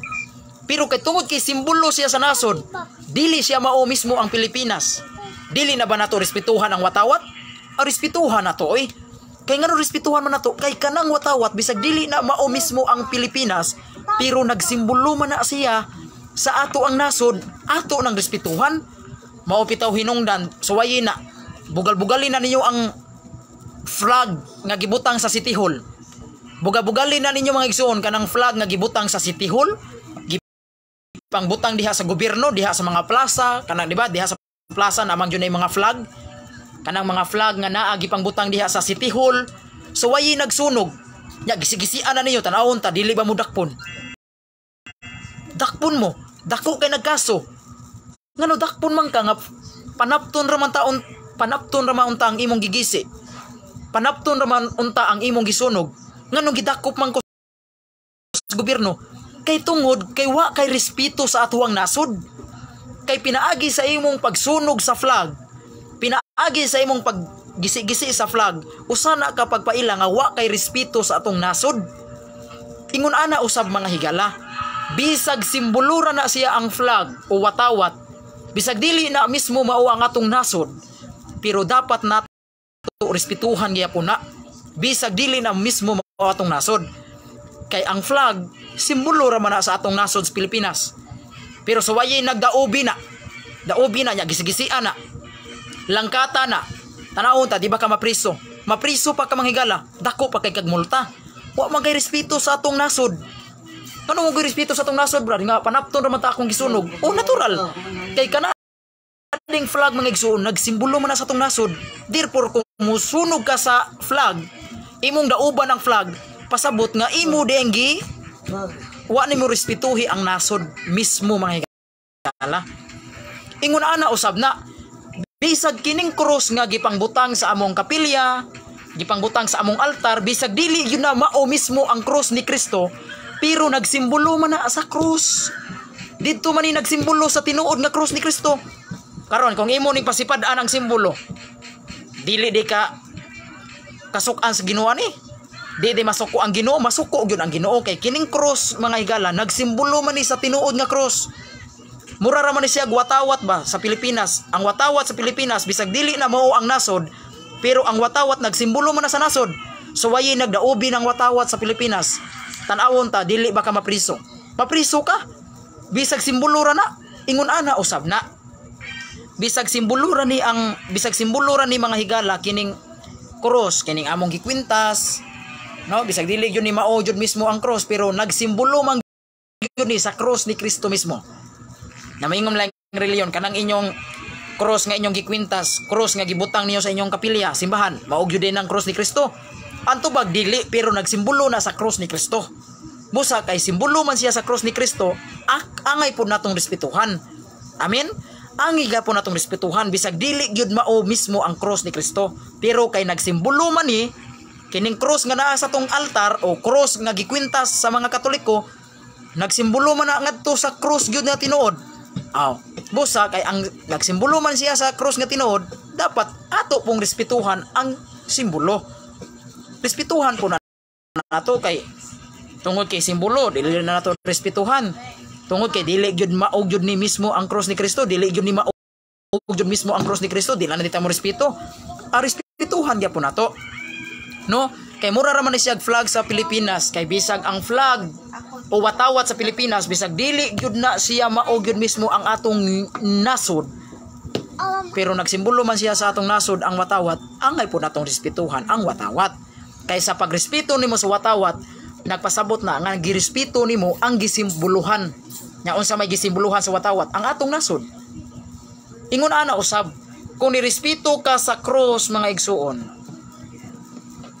Pero kay tungod kay simbolo siya sa nasod, dili siya mao mismo ang Pilipinas. Dili na ba nato respetuhan ang watawat? Respetuhan nato oy. Kay ngano respetuhan man nato? Kay kanang watawat bisag dili na mao mismo ang Pilipinas, pero nagsimbolo man na siya sa ato ang nasod, ato nang respetuhan. Mao pitaw hinungdan, suwayi na. Bugal-bugalin na ninyo ang flag nga gibutang sa City Hall. Bugal-bugalin na ninyo mga igsoon kanang flag nga gibutang sa City Hall. Pangbutang diha sa gobyerno, diha sa mga plaza, kanang di ba, diha sa plaza namang yun ay mga flag. Kanang mga flag nga naa gipangbutang diha sa City Hall. So wayi nagsunog. Nya gisigisian na ninyo tanawon ta dili ba mo dakpon? Dakpon mo, dako kay nagkaso. Ngano dakpon man ka nga panapton ra man taon, panapton ra man unta ang imong gigisi. Panapton ra man unta ang imong gisunog. Ngano gidakop man ko sa gobyerno? Kay tungod kay wa kay respeto sa atuang nasod. Kay pinaagi sa imong pagsunog sa flag, pinaagi sa imong paggisi-gisi sa flag, usana ka pagpaila nga wa kay respeto sa atong nasod. Ingon ana usab mga higala, bisag simbolo ra na siya ang flag o watawat, bisag dili na mismo mao ang atong nasod, pero dapat nato respetuhan gyapon na. bisag dili na mismo mao atong nasod. Kay ang flag simbolo ra man na sa atong nasod sa Pilipinas. Pero sa wayay nagdaobi na nya gisigisian na. Langkata na. Tanawon ta di ba ka mapriso? Mapriso pa ka manghigala, dako pa kay kag multa. Wa man kay respeto sa atong nasod. Kano mo respeto sa atong nasod, brad? Nga panapton ra man ta akong gisunog. O natural. Kay kana ding flag mga igsoon nagsimbolo man na sa atong nasod. Therefore kung musunog ka sa flag, imong dauban ang flag, pasabot nga imo denggi wa nimo respetuhi ang nasod mismo mga higala. Ingon ana usab na bisag kining cross nga gipangbutang sa among kapilya, gipangbutang sa among altar, bisag dili yun na mao mismo ang cross ni Kristo, pero nagsimbolo man na sa cross. Didto man ni nagsimbolo sa tinuod nga cross ni Kristo. Karon kung imo ning pasipad-an ang simbolo, dili di ka kasukan sa Ginoo ni. Di masuko ang Ginoo, masuko gyud ang Ginoo kay kining cross mga higala nagsimbolo man ni sa tinuod nga cross. Mura ra man ni siya watawat ba sa Pilipinas. Ang watawat sa Pilipinas bisag dili na mao ang nasod, pero ang watawat nagsimbolo man na sa nasod. So wayi nagdaobi ng watawat sa Pilipinas. Tan-awon ta dili ba ka mapriso? Mapriso ka? Bisag simbolo ra na. Ingon ana usab na. Bisag simbolo ra ni mga higala kining cross, kining among gikwintas. No, bisag dili gyud ni mao jud mismo ang cross, pero nagsimbolo man gyud ni sa cross ni Kristo mismo. Na maingom lang reliyon kanang inyong cross nga inyong gikwintas, cross nga gibutang niyo sa inyong kapilya, simbahan, mao gyud din ang cross ni Kristo. Anto bag dili pero nagsimbolo na sa cross ni Kristo. Busa kay simbolo man siya sa cross ni Kristo, angay pud natong respetuhan. Amen. Angay gapon natong respetuhan bisag dili gyud mao mismo ang cross ni Kristo, pero kay nagsimbolo man ni kining cross nga naa sa tong altar o cross nga gikwintas sa mga Katoliko, nagsimbolo man na ngadto sa cross gyud nga tinuod. Busa kay ang nagsimbolo man siya sa cross nga tinuod, dapat ato pong respetuhan ang simbolo. Respetuhan po na nato kay tungod kay simbolo dili na nato respetuhan. Tungod kay dili gyud mao gyud ni mismo ang cross ni Kristo, dili gyud ni mao gyud mismo ang cross ni Kristo, dili na dita mo respeto. Respetuhan gyapon nato. No? Kay mura ra man siya flag sa Pilipinas, kay bisag ang flag o watawat sa Pilipinas bisag dili gyud na siya mao gyud mismo ang atong nasod, pero nagsimbolo man siya sa atong nasod ang watawat, angay po natong respetuhan ang watawat. Kay sa pagrespeto nimo sa watawat, nagpasabot na nga girespeto nimo ang gisimboluhan. Nya unsa may gisimboluhan sa watawat? Ang atong nasod. Ingon ana usab, kung nirespeto ka sa cross mga igsuon,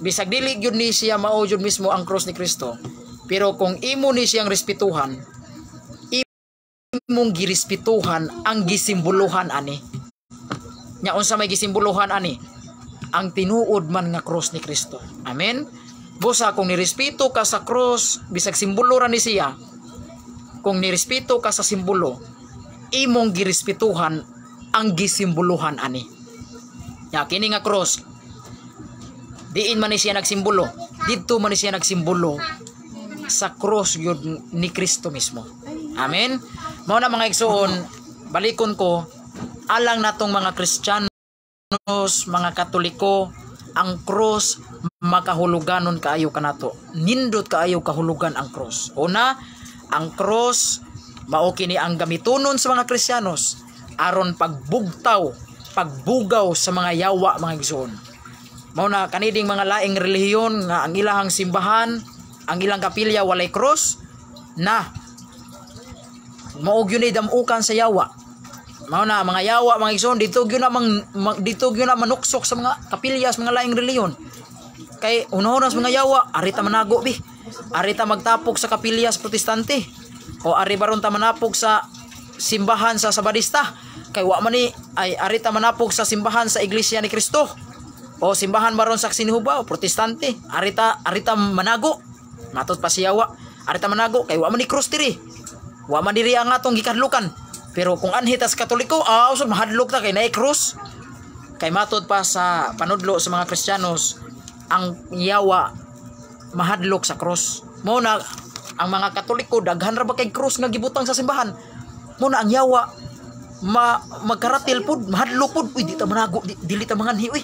bisag dili gyud ni siya mao gyud mismo ang cross ni Kristo, pero kung imo ni siyang respetuhan, imong girespetuhan ang gisimboluhan ani. Nya unsa may gisimboluhan ani? Ang tinuod man nga cross ni Kristo. Amen. Busa kung nirespeto ka sa cross, bisag simbolo ra ni siya. Kung nirespeto ka sa simbolo, imong girespetuhan ang gisimboluhan ani. Nya kini nga cross, diin man ni siya nagsimbolo, didto man ni siya nagsimbolo sa cross yun ni Kristo mismo. Amen. Mao na mga igsoon, balikon ko, alang natong mga Kristiyanos, mga Katoliko, ang cross makahuluganon kaayo kanato. Nindot kaayo kahulugan ang cross. Una, ang cross mao kini ang gamitonon sa mga Kristiyanos aron pagbugaw sa mga yawa mga igsoon. Mao na kaniding mga laing relihiyon nga ang ilahang simbahan, ang ilang kapilya walay cross na mao gyud ni damukan sa yawa. Mao na mga yawa mga igsoon dito gyud na manuksok sa mga kapilya sa mga laing relihiyon. Kay unahon sa mga yawa, arita manago bi. Arita magtapok sa kapilya sa Protestante. O ari baron ta manapog sa simbahan sa Sabadista. Kay wa man ni ay arita manapog sa simbahan sa Iglesia ni Kristo. O simbahan baron sa Sinhuba o Protestante. Arita manago. Matot pa si yawa. Arita manago kay wa man ni cross diri. Wa man diri ang atong gikadlukan. Pero kung anhit as Katoliko, usod mahadlok ta kay naay cross. Kay matod pa sa panudlo sa mga Kristiyanos, ang yawa mahadlok sa cross. Mo na ang mga Katoliko daghan ra ba kay cross nga gibutang sa simbahan. Mo na ang yawa magkaratil pud, mahadlok pud. Uy, di ta manago, dili ta manganhi uy.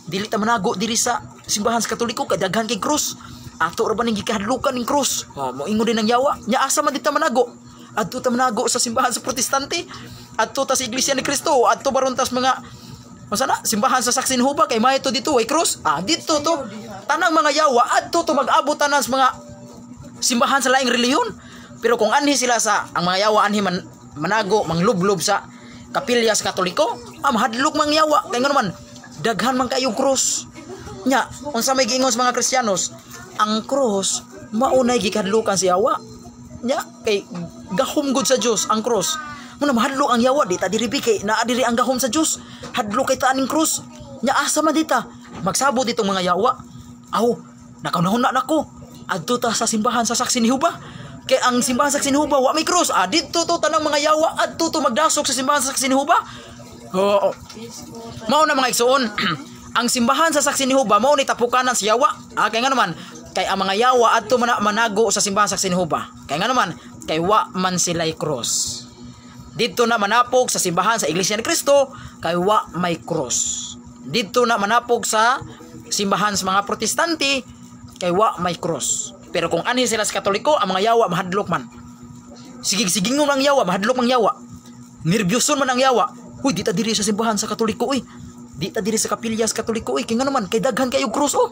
Dili ta manago diri sa simbahan sa Katoliko kay daghan kay krus. Ato ra ba ning gikahadlukan ning krus? Mo ingon din ang yawa. Nya asa man dita manago? Adto ta manago sa simbahan sa Protestante. Adto ta sa Iglesia ni Cristo. Adto baron tas mga masana simbahan sa Saksi ni Jehovah kay may to dito ay krus. Dito to tanang mga yawa adto to mag-abot tanan sa mga simbahan sa laing relihiyon. Pero kung anhi sila sa ang mga yawa anhi manago manglublob sa kapilya sa Katoliko, mahadlok mang yawa kay nga naman daghan man kayong krus. Nya unsa may giingon sa mga Kristiyanos, ang krus maunay gikadlukan sa yawa. Nya kay gahom gud sa Dios ang krus. Muna mahadlok ang yawa di ta diri kay naa diri ang gahom sa Dios. Hadlok kay ta aning krus. Nya asa man dita magsabot ditong mga yawa. Aw nakaunahon na nako. Adto ta sa simbahan sa Saksi ni Jehovah. Kay ang simbahan sa Saksi ni Jehovah wa may krus. Dito to tanang mga yawa adto to magdasok sa simbahan sa Saksi ni Jehovah. Oo. Mao na mga igsoon. Ang simbahan sa Saksi ni Jehovah mao ni tapukanan sa yawa. Kay nga naman kay ang mga yawa adto manago sa simbahan sa Saksi ni Jehovah. Kay nga naman kay wa man sila'y krus. Dito na manapog sa simbahan sa Iglesia ni Cristo kay wa may krus. Dito na manapog sa simbahan sa mga Protestante kay wa may krus. Pero kung anhi sila sa Katoliko, ang mga yawa mahadlok man. Sigig-sigingon ang yawa, mahadlok mang yawa. Nervyoson man ang yawa. Uy, di ta diri sa simbahan sa Katoliko, uy. Di ta diri sa kapilya sa Katoliko, uy. Kaya nga naman, kay daghan kayo krus, oh.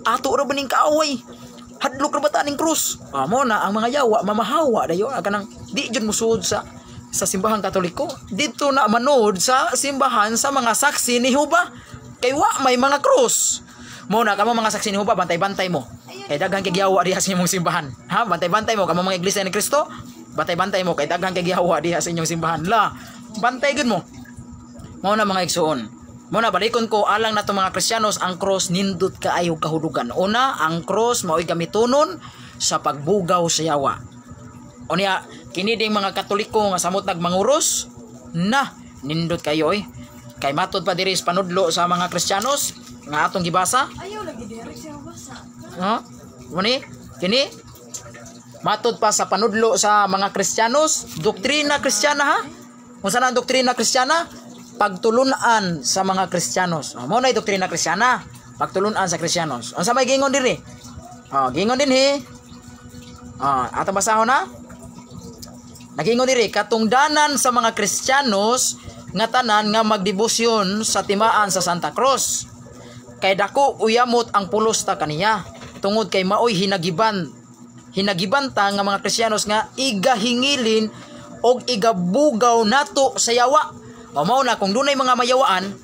Ato ra ba ning kaaway? Hadlok ra ba ta ning krus? Mo na ang mga yawa mamahawa dayo kanang di jud musud sa simbahan Katoliko. Dito na manood sa simbahan sa mga Saksi ni Jehovah. Kay wa may mga krus. Mo na kamo mga Saksi ni Jehovah, bantay-bantay mo. Kay daghan kay giyawa diha sa inyong simbahan. Bantay-bantay mo kamo mga Iglesia ni Cristo. Bantay-bantay mo kay daghan kay giyawa diha sa inyong simbahan. Bantay gud mo. Mo na mga igsoon. Mo na balikon ko alang nato mga Kristiyanos ang cross nindot kaayo kahulugan. Una, ang cross mao'y gamitonon sa pagbugaw sa yawa. Unya kini ding mga Katoliko nga samot nagmanguros na nindot kayo kay matod pa diri sa panudlo sa mga Kristiyanos nga atong gibasa. Ayaw lagi direct siya basa. Kini matod pa sa panudlo sa mga Kristiyanos, doktrina Kristiyana Unsa na ang doktrina Kristiyana? Pagtulunan sa mga Kristiyanos. Mao na doktrina Kristiyana, pagtulunan sa Kristiyanos. Unsa may gingon diri? Gingon dinhi. Atong basahon na. Nagingon diri katungdanan sa mga Kristiyanos nga tanan nga magdebosyon sa timaan sa Santa Cruz. Kay dako uyamot ang pulos ta kaniya tungod kay maoy hinagiban ta nga mga Kristiyanos nga igahingilin og igabugaw nato sa yawa. Mao na kung dunay mga mayawaan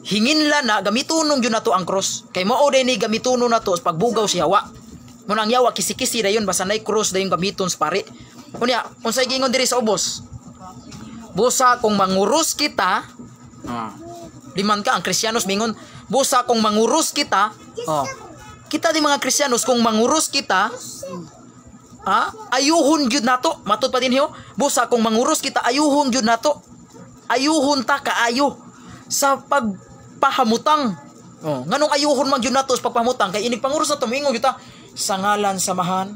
hinginla na gamitunong yun nato ang cross. Kay mao day ni gamitunong nato sa pagbugaw sa yawa. Mo nang yawa kisi-kisi dayon basta nay cross dayon gamiton sa pare. Unya unsay gingon diri sa ubos? Busa kung manguros kita, liman ka ang Kristiyanos mingon, busa kung manguros kita, kita di mga Kristiyanos kung manguros kita, ayuhon gyud nato, matud pa din hiyo, busa kung manguros kita ayuhon gyud nato. Ayuhon ta kaayo sa pagpahamutang. Nganong ayuhon man gyud nato sa pagpahamutang kay inig panguros nato mingon gyud ta sa ngalan samahan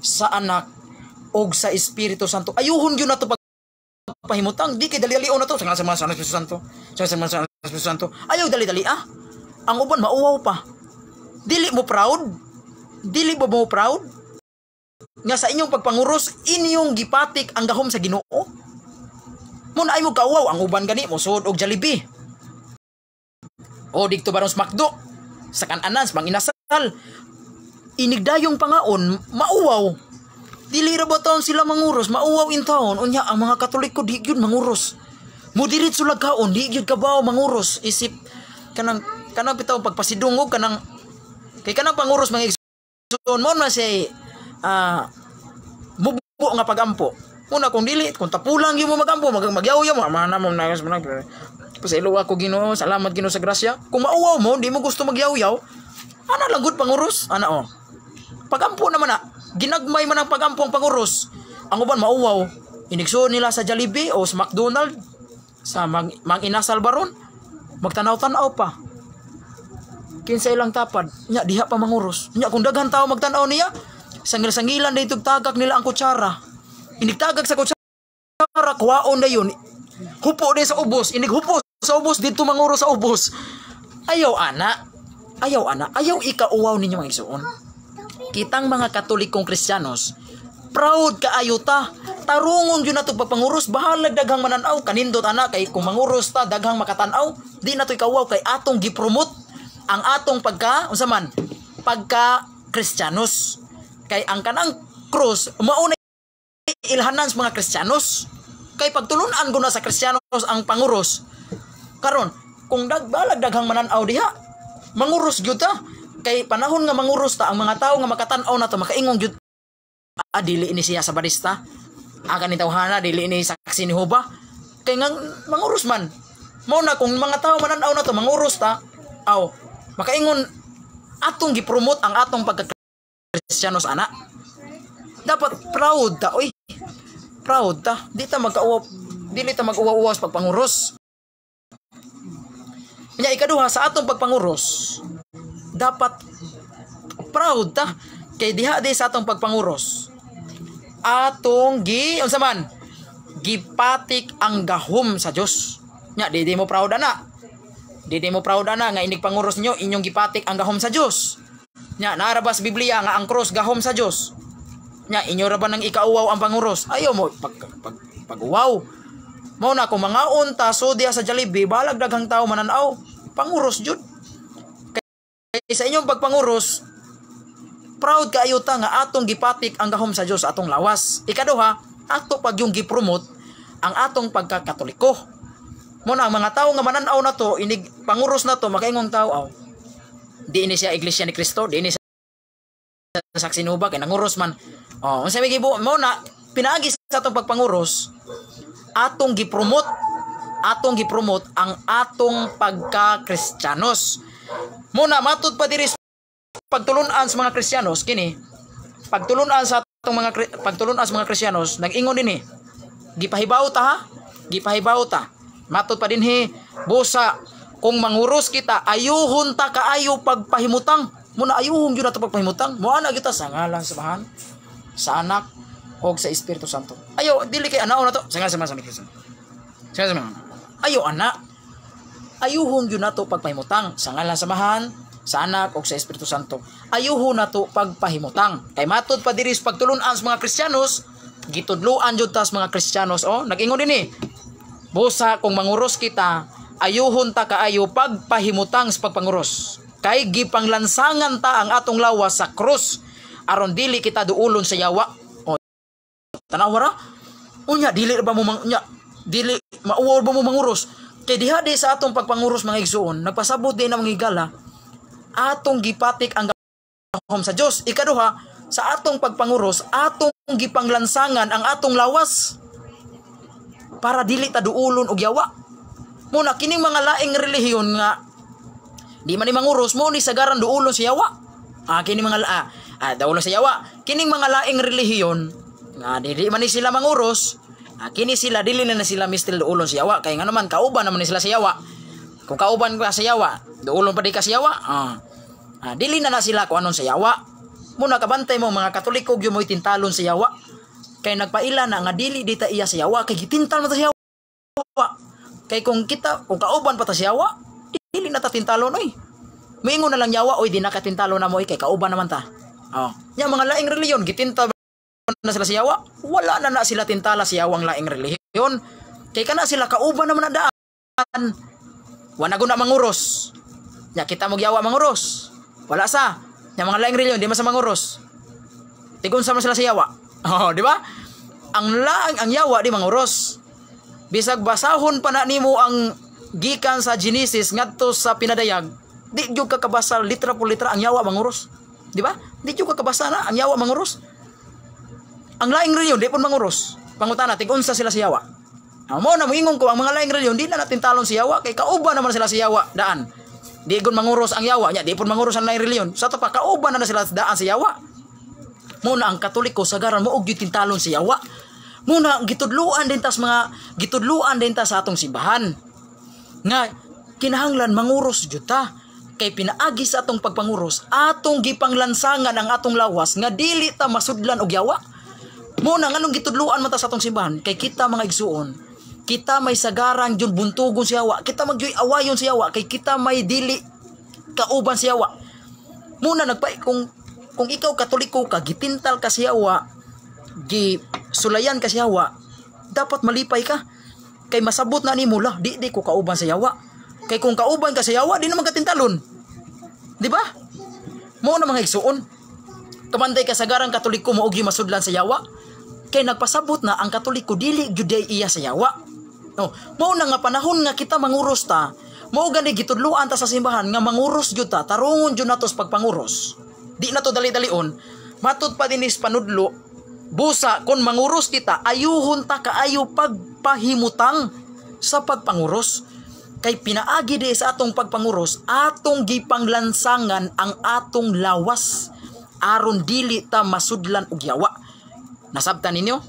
sa anak og sa Espiritu Santo. Ayuhon gyud nato pahimutang di kay dali-dali na to sa ngalan sa Espiritu Santo. Sa ngalan sa Espiritu Santo. Ayaw dali-dali Ang uban mauwaw pa. Dili mo proud? Dili mo proud? Nga sa inyong pagpanguros inyong gipatik ang gahom sa Ginoo. Muna ay mo kauwaw ang uban gani mo suod og Jollibee. O dikto baron sa McDo. Sa kananan sa Manginasal. Inigdayong pangaon mauwaw. Dili ra ba taon sila manguros, mauwaw in taon. Unya ang mga Katoliko di gyud manguros. Mo diritso lagkaon, di gyud kabaw manguros. Isip kanang bitaw pagpasidungog kanang kay kanang panguros mga igsoon mo na say mubo nga pagampo. Una kung dili, kung tapulang gyud mo magampo, magyaw-yaw mo, amana mo na pasaylo ako Ginoo, salamat Ginoo sa grasya. Kung mauwaw mo, di mo gusto magyaw-yaw, ana lang gud panguros, pagampo naman ginagmay man ang pagampo ang panguros. Ang uban mauwaw, inigsoon nila sa Jollibee o sa McDonald, sa Manginasal baron, magtanaw-tanaw pa. Kinsa ilang tapad, nya diha pa manguros. Nya kung daghan tao magtanaw niya, sangil-sangilan na itong tagak nila ang kutsara. Inigtagak sa kutsara, kuwaon na yun. Hupo din sa ubos, inighupo sa ubos, dito manguros sa ubos. Ayaw ana, Ayaw ana, ayaw ikauwaw ninyo mga igsoon. Kitang mga Katolikong Kristiyanos, proud kaayo ta. Tarungon yun na ito pagpanguros. Bahalag daghang mananaw. Kanindot ana kay kung manguros ta daghang makatanaw. Di na ito ikawaw kay atong gipromote ang atong unsa man pagka Kristiyanos. Kay ang kanang cross mauna ilhanan sa mga Kristiyanos. Kay pagtulunan ko na sa Kristiyanos ang panguros. Karon kung balag daghang mananaw diha, manguros gyud ta. Kay panahon nga manguros ta ang mga tao nga makatan-aw na to makaingong gyud. Dili ini siya sa barista. Akan ni tawhana dili ini saksi ni Hoba. Kay nga manguros man. Mao na kung mga tao mananaw na to manguros ta, aw makaingon atong gipromote ang atong pagka-Kristiyanos ana. Dapat proud ta oy. Proud ta. Dili ta mag-uwa-uwas pagpanguros. Nya ikaduha sa atong pagpanguros. Dapat proud ta kay diha di sa atong pagpanguros. Atong unsa man gipatik ang gahom sa Dios. Nya di mo proud ana. Di mo proud ana nga inig panguros nyo inyong gipatik ang gahom sa Dios. Nya narabas Biblia nga ang cross gahom sa Dios. Nya inyo ra ba nang ikauwaw ang panguros? Ayaw mo pag-uwaw. Mao na kung mga unta so diya sa Jollibee balag daghang tao mananaw, panguros jud. Kay sa inyong pagpanguros, proud kaayo ta nga atong gipatik ang gahom sa Dios atong lawas. Ikaduha, ato pag yung gipromote ang atong pagkakatoliko. Muna ang mga tao nga mananaw na to, inig panguros na to, makaingong tao aw. Di ini siya Iglesia ni Cristo, di ini siya saksi nuba kay nanguros man. Oh, unsa may gibo muna pinaagi sa atong pagpanguros, atong gipromote ang atong pagka-Kristiyanos. Muna matud pa diri pagtulunan sa mga Kristiyanos kini. Pagtulunan sa mga Kristiyanos nag-ingon dinhi. Gipahibaw ta ha? Gipahibaw ta. Matud pa dinhi busa kung manguros kita ayuhon ta kaayo pagpahimutang. Muna ayuhon gyud ato pagpahimutang. Moana kita sa ngalan sa Bahan, sa Anak o sa Espiritu Santo. Ayo dili kay anao na to. Sa ngalan sa Kristo. Sa ngalan ayo ana. Ayuhon gyud nato pagpahimutang sa ngalan sa Bahan, sa Anak o sa Espiritu Santo. Ayuhon nato pagpahimutang. Kay matud pa diri sa pagtulunan sa mga Kristiyanos, gitudloan jud ta sa mga Kristiyanos nag-ingon dinhi. Busa kung manguros kita, ayuhon ta kaayo pagpahimutang sa pagpanguros. Kay gipanglansangan ta ang atong lawas sa krus aron dili kita duulon sa yawa. Tanaw ra? Unya dili ba mo dili mauwaw ba mo manguros? Kay diha di sa atong pagpanguros mga igsoon, nagpasabot din ang mga higala, atong gipatik ang gahom sa Dios. Ikaduha, sa atong pagpanguros, atong gipanglansangan ang atong lawas para dili ta duulon og yawa. Muna kining mga laing relihiyon nga di man ni manguros mo ni sagaran duulon sa yawa. Kining mga duulon sa yawa. Kining mga laing relihiyon nga di man ni sila manguros, kini sila dili na sila mistil duulon sa yawa kay nga naman kauban naman ni sila sa yawa. Kung kauban ka sa yawa, duulon pa di ka sa yawa. Dili na sila kung anon sa yawa. Muna kabantay mo mga Katoliko gyud mo tintalon sa yawa. Kay nagpaila na nga dili dita iya sa yawa kay gitintal mo ta sa yawa. Kay kung kauban pa ta sa yawa, dili na ta tintalon oy. Moingon na lang yawa oy di na ka tintalon na mo kay kauban naman ta. Nya mga laing reliyon gitintal na sila sa yawa, wala na sila tintala sa yawang laing relihiyon. Kay kana sila kauban naman na daan. Wala guna manguros. Nya kita mo yawa manguros. Wala sa. Nya mga laing relihiyon di man sa manguros. Tigun sama sila sa yawa. Di ba? Ang yawa di manguros. Bisag basahon pa na nimo ang gikan sa Genesis ngadto sa pinadayag, di jud ka kabasa litra po litra ang yawa manguros. Di ba? Di jud ka kabasa na ang yawa manguros. Ang laing reliyon di pun manguros. Pangutana tigunsa sila sa yawa. Mo na moingon ko ang mga laing reliyon di na natin talon sa yawa kay kauban naman sila sa yawa daan. Di gun manguros ang yawa nya di pun manguros ang laing reliyon. Sa to pa kauban na sila daan sa yawa. Muna ang Katoliko sagaran mo og tintalon sa yawa. Muna gitudluan din ta sa atong simbahan. Nga kinahanglan manguros jud ta kay pinaagi sa atong pagpanguros atong gipanglansangan ang atong lawas nga dili ta masudlan og yawa. Muna nganong gitudluan man ta sa atong simbahan kay kita mga igsuon, kita may sagaran jud buntugon sa yawa, kita magyoy awayon sa yawa kay kita may dili kauban sa yawa. Muna kung ikaw Katoliko ka, gitintal ka sa yawa, sulayan ka sa yawa, dapat malipay ka. Kay masabot na ni mula, di ko kauban sa yawa. Kay kung kauban ka sa yawa, di naman katintalon. Di ba? Mo na mga igsuon. Kamanday ka sagarang Katoliko mo og masudlan sa yawa. Kay nagpasabot na ang Katoliko dili gyud iya sa yawa. No, mao na nga panahon nga kita manguros ta, mao gani gitudloan ta sa simbahan nga manguros gyud ta, tarungon gyud nato sa pagpanguros. Di na to dali-dalion, matud pa dinis panudlo, busa kon manguros kita, ayuhon ta kaayo pagpahimutang sa pagpanguros. Kay pinaagi di sa atong pagpanguros, atong gipanglansangan ang atong lawas aron dili ta masudlan og yawa. Nasabtan ninyo?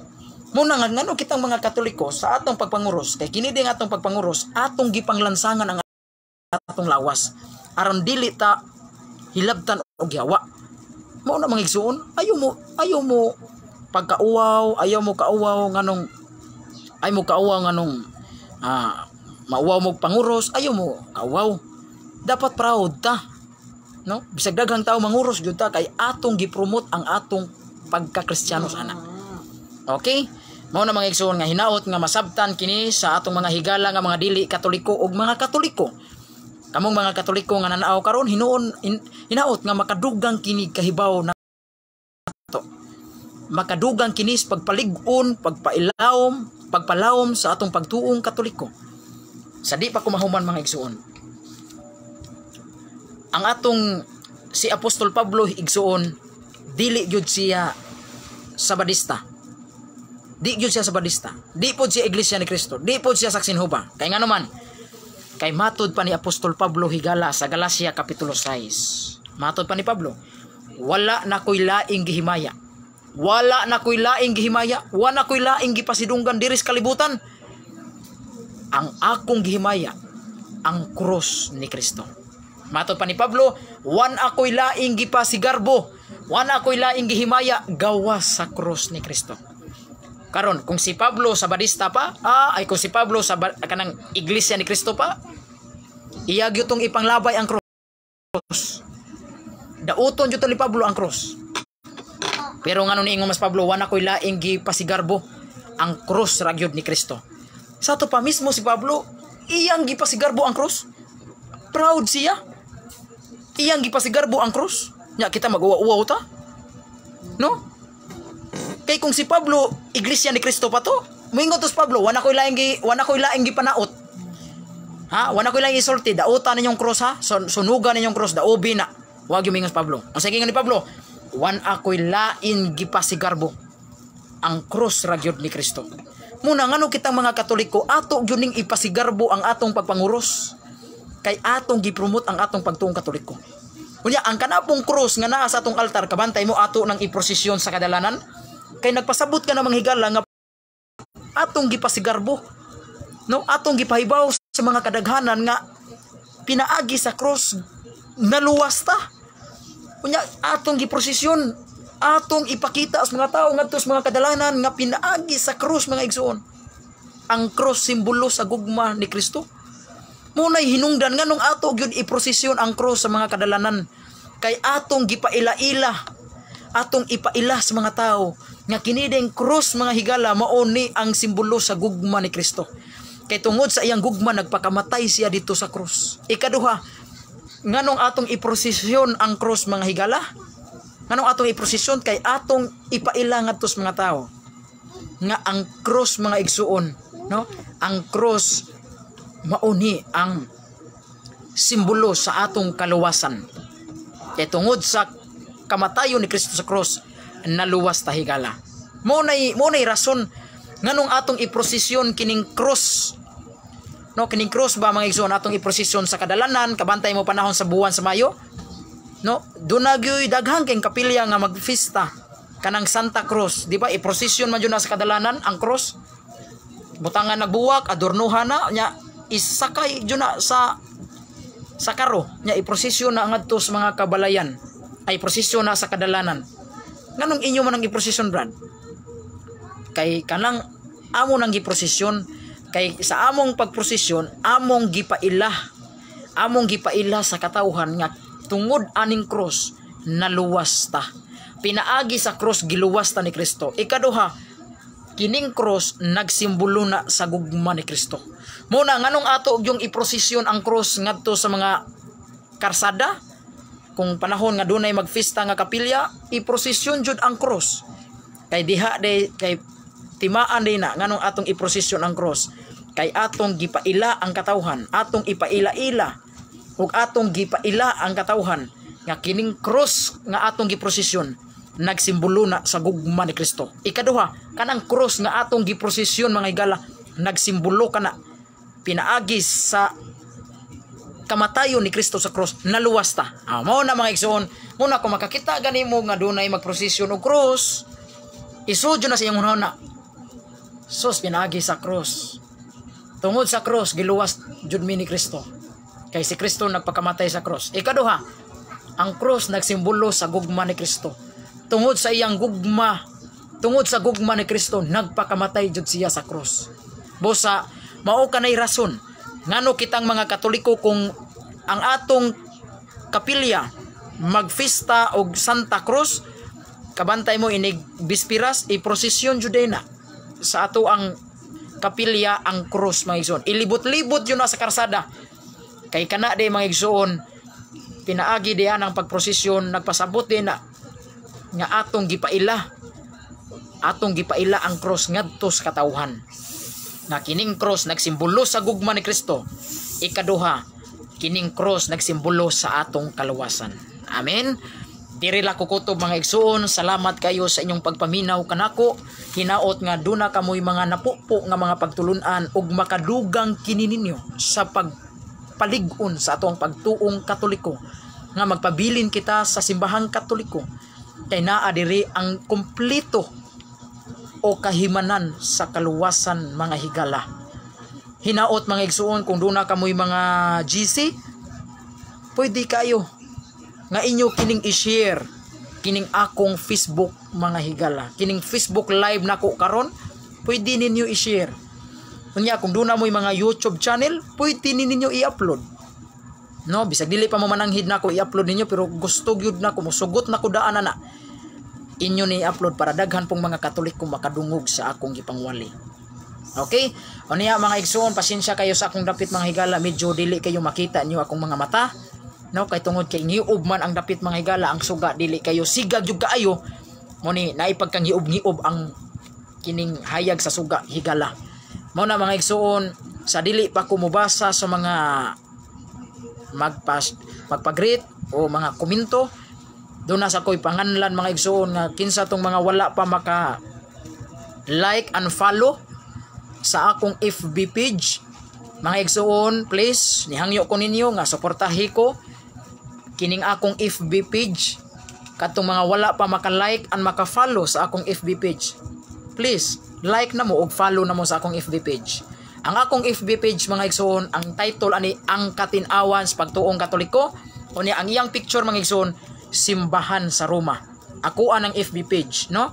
Muna nga ngano kitang mga Katoliko sa atong pagpanguros, kay kini ding atong pagpanguros, atong gipanglansangan ang atong lawas aron dili ta hilabtan og yawa. Mao na mga igsuon, ayaw mo pagkauwaw, ayaw mo kauwaw nganong mauwaw mo panguros, ayaw mo kauwaw. Dapat proud ta. No? Bisag daghang tao manguros gyud ta kay atong gipromote ang atong pagka-Kristiyano sana. Okay? Mao na mga igsoon nga hinaot nga masabtan kini sa atong mga higala nga mga dili Katoliko ug mga Katoliko. Kamong mga Katoliko nga nanaaw karon hinaot nga makadugang kini kahibaw na to. Makadugang kini sa pagpalig-on, pagpalawom sa atong pagtuong Katoliko. Sa di pa kumahuman mga igsoon. Ang atong si Apostol Pablo igsoon dili gyud siya Sabadista. Di gyud siya Sabadista. Di pod siya Iglesia ni Cristo. Di pod siya Saksin Jehova. Kay ngano man? Kay matud pa ni Apostol Pablo higala sa Galacia kapitulo 6. Matud pa ni Pablo, wala na ko'y laing gihimaya. Wala na ko'y laing gihimaya. Wala na ko'y laing gipasidunggan diri sa kalibutan. Ang akong gihimaya, ang krus ni Kristo. Matud pa ni Pablo, wan ako'y laing gipasigarbo. Wan ako'y laing gihimaya gawas sa krus ni Kristo. Karon kung si Pablo Sabadista pa, kung si Pablo sa kanang Iglesia ni Kristo pa, iya gyud tong ipanglabay ang cross. Dauton gyud ni Pablo ang cross. Pero ngano niingon mas Pablo, wana ko'y laing gipasigarbo, ang cross ra gyud ni Kristo. Sa to pa mismo si Pablo, iyang gipasigarbo ang cross. Proud siya. Iyang gipasigarbo ang cross. Nya kita mag-uwa-uwaw ta? No? Kay kung si Pablo Iglesia ni Kristo pa to, moingon tos Pablo, wana ko'y laing gipanaot. Ha? Wana ko'y laing isulti, dautan ninyong cross ha? Sunugan ninyong cross, daubi na. Wag yung mingos Pablo. Ang sagingan ni Pablo, wan ako'y laing gipasigarbo, ang cross ra gyud ni Kristo. Muna ngano kitang mga Katoliko, ato gyud ning ipasigarbo ang atong pagpanguros. Kay atong gipromote ang atong pagtuong Katoliko. Unya ang kanapong cross nga naa sa atong altar, kabantay mo ato nang iprosesyon sa kadalanan. Kay nagpasabot ka na manghigala nga atong gipasigarbo, no, atong gipahibaw sa mga kadaghanan nga pinaagi sa cross naluwas ta. Unya atong giprosesyon, atong ipakita sa mga tao ngadto sa mga kadalanan nga pinaagi sa cross mga igsoon. Ang cross simbolo sa gugma ni Kristo. Munay hinungdan nganong ato gyud iprosesyon ang cross sa mga kadalanan, kay atong gipaila-ila, atong ipaila sa mga tao nga kini ding cross mga higala mao ni ang simbolo sa gugma ni Kristo. Kay tungod sa iyang gugma nagpakamatay siya dito sa cross. Ikaduha, nganong atong iprosesyon ang cross mga higala? Nganong atong iprosesyon? Kay atong ipaila ngadto sa mga tao nga ang cross mga igsuon, no? Ang cross mao ni ang simbolo sa atong kaluwasan. Kay tungod sa kamatayon ni Kristo sa cross, naluwas ta higala. Mo nay rason nganong atong iprosesyon kining cross. No, kining cross ba mga igsoon atong iprosesyon sa kadalanan, kabantay mo panahon sa buwan sa Mayo. No, dunagyoy daghang kay kapilya nga magfista kanang Santa Cruz, di ba? Iprosesyon man jud na sa kadalanan ang cross. Butangan nagbuwak, adornuhan na nya isakay jud na sa karo nya iprosesyon na ngadto sa mga kabalayan. Ay prosesyon na sa kadalanan. Nganong inyo man ang iprosesyon, Brad? Kay kanang amo nang giprosesyon, kay sa among pagprosesyon among gipaila among gipaila sa katawhan nga tungod aning cross naluwas ta. Pinaagi sa cross giluwas ta ni Kristo. Ikaduha, kining cross nagsimbolo na sa gugma ni Kristo. Muna nganong ato yung iprosesyon ang cross ngadto sa mga karsada, kung panahon nga dunay magfista nga kapilya, iprosesyon jud ang cross. Kay diha day kay timaan day na nganong atong iprosesyon ang cross. Kay atong gipaila ang katawhan, atong ipaila-ila ug atong gipaila ang katawhan nga kining cross nga atong giprosesyon nagsimbolo na sa gugma ni Kristo. Ikaduha, kanang cross nga atong giprosesyon mga higala nagsimbolo kana pinaagi sa kamatayon ni Kristo sa cross naluwas ta. Mao na mga igsoon, muna kung makakita gani mo nga dunay magprosesyon og cross, isudyo na sa iyong hunahuna. Sus pinaagi sa cross. Tungod sa cross giluwas jud mi ni Kristo. Kay si Kristo nagpakamatay sa cross. Ikaduha, ang cross nagsimbolo sa gugma ni Kristo. Tungod sa iyang gugma, tungod sa gugma ni Kristo nagpakamatay jud siya sa cross. Busa mao kanay rason ngano kitang mga Katoliko kung ang atong kapilya magfista og Santa Cruz, kabantay mo inig bispiras iprosesyon jud na sa ato ang kapilya ang cross mga igsoon. Ilibot-libot yun na sa karsada. Kay kana day mga igsoon, pinaagi diyan ang pagprosesyon, nagpasabot din na nga atong gipaila ang cross ngadto sa katawhan. Na kining cross nagsimbolo sa gugma ni Kristo. Ikaduha, kining cross nagsimbolo sa atong kaluwasan. Amen. Diri la ko kutob mga igsoon, salamat kayo sa inyong pagpaminaw kanako. Hinaot nga duna kamoy mga napupo nga mga pagtulunan ug makadugang kini ninyo sa pagpalig-on sa atong pagtuong Katoliko nga magpabilin kita sa simbahang Katoliko. Kay naa diri ang kumpleto o kahimanan sa kaluwasan mga higala. Hinaot mga igsoon kung duna kamoy mga GC, pwede kayo nga inyo kining i-share kining akong Facebook mga higala. Kining Facebook live nako karon, pwede ninyo i-share. Kunya kung duna moy mga YouTube channel, pwede ninyo i-upload. No, bisag dili pa mo mananghid nako i-upload ninyo pero gusto gyud nako mosugot nako daan na inyo ni upload para daghan pong mga Katoliko makadungog sa akong gipangwali. Okay? O niya mga igsoon, pasensya kayo sa akong dapit mga higala, medyo dili kayo makita niyo akong mga mata. No, kay tungod kay ngiub man ang dapit mga higala, ang suga dili kayo sigag jud kaayo. Mo ni naipagkang ngiub ang kining hayag sa suga higala. Mao na mga igsoon, sa dili pa ko mubasa sa mga magpag-greet o mga komento, doon na sa ko'y panganlan mga igsoon nga kinsa tong mga wala pa maka like and follow sa akong FB page. Mga igsoon, please nihangyo ko ninyo nga suportahi ko kining akong FB page. Katong mga wala pa maka like and maka follow sa akong FB page, please like na mo og follow na mo sa akong FB page. Ang akong FB page mga igsoon, ang title ani ang katinawan sa pagtuong Katoliko, o niya ang iyang picture mga igsoon, simbahan sa Roma. Ako ang FB page, no?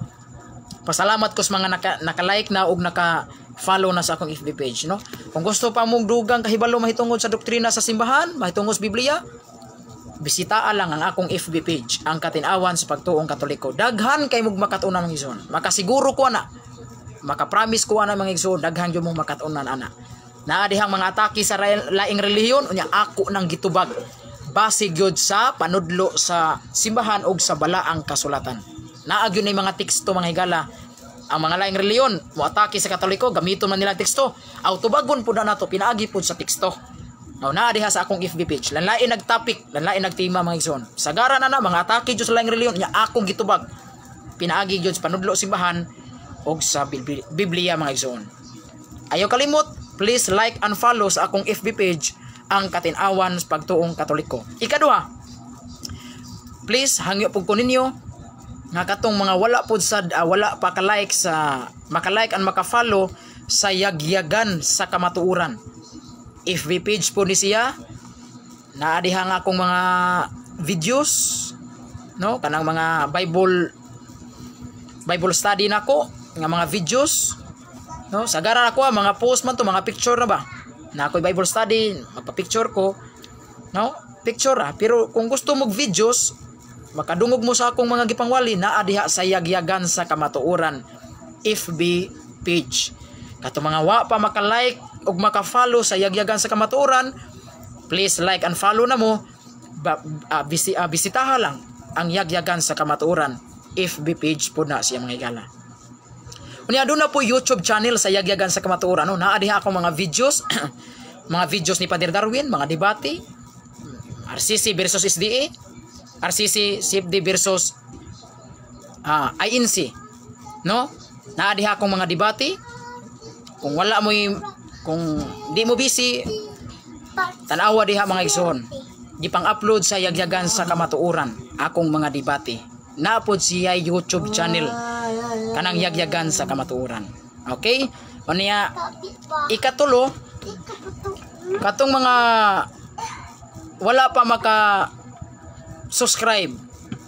Pasalamat ko sa mga naka-like na ug naka-follow na sa akong FB page, no? Kung gusto pa mong dugang kahibalo mahitungod sa doktrina sa simbahan, mahitungod sa Biblia, bisita lang ang akong FB page, ang katinawan sa pagtuong Katoliko. Daghan kay mong makatunan mga igsoon. Makasiguro ko na, makapromise ko na mga igsoon, daghan gyud mong makatunan ana. Naa dihang mga atake sa laing relihiyon, unya ako nang gitubag. Base gyud sa panudlo sa simbahan og sa balaang kasulatan. Naa gyud nay mga teksto mga higala. Ang mga laing reliyon mo atake sa Katoliko, gamiton man nila teksto. Autobagon pud na nato, pinaagi pud sa teksto. Naa diha sa akong FB page. Lanlain nagtopic, lanlain nagtema mga igsoon. Sagara na mga atake gyud sa laing reliyon nya akong gitubag. Pinaagi gyud sa panudlo simbahan og sa Biblia mga igsoon. Ayaw kalimot, please like and follow sa akong FB page, ang katinawan sa pagtuong Katoliko. Ikaduha, please hangyo pug ko ninyo nga katong mga wala pud sa wala pa ka-like sa maka-like and maka-follow sa yagyagan sa kamatuoran. FB page po ni siya. Naa diha nga akong mga videos, no, kanang mga Bible study nako, nga mga videos, no, sagara ako mga post man to, mga picture na ba na ako'y Bible study, magpa-picture ko, No? Picture pero kung gusto mo videos, makadungog mo sa akong mga gipangwali naa diha sa Yagyagan sa Kamatuoran FB page. Kato mga wa pa maka-like ug maka-follow sa Yagyagan sa Kamatuoran, please like and follow na mo. Bisitaha lang ang Yagyagan sa Kamatuoran FB page po na siya mga higala. Unya doon na po YouTube channel sa Yagyagan sa Kamatuoran. No? Naa diha akong mga videos mga videos ni Father Darwin, mga debate, RCC versus SDA, RCC CFD versus INC, no? Naa diha akong mga debate. Kung wala mo kung di mo busy, tanawa diha mga igsoon. Gipang-upload sa Yagyagan sa Kamatuoran akong mga debate. Naapod siya YouTube channel kanang Yagyagan sa Kamatuoran. Okay? Unya ikatulo, katong mga wala pa maka subscribe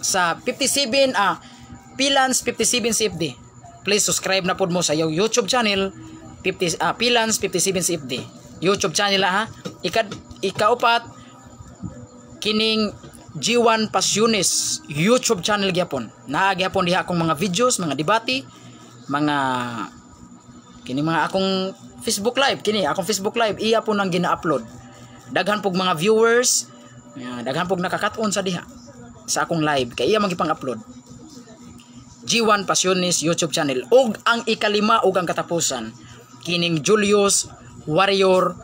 sa 57 Pilans 57 CFD. Please subscribe na pod mo sa YouTube channel Pilans 57 CFD. YouTube channel ha. Ikaupat kining G1 Passiones YouTube channel gyapon. Naa gyapon diha akong mga videos, mga debate, mga kining mga akong Facebook live, kini akong Facebook live iya po nang gina-upload. Daghan pog mga viewers, daghan pog nakakat-on sa diha sa akong live kay iya magipang-upload. G1 Passiones YouTube channel. Ug ang ikalima ug ang katapusan kining Julius Warrior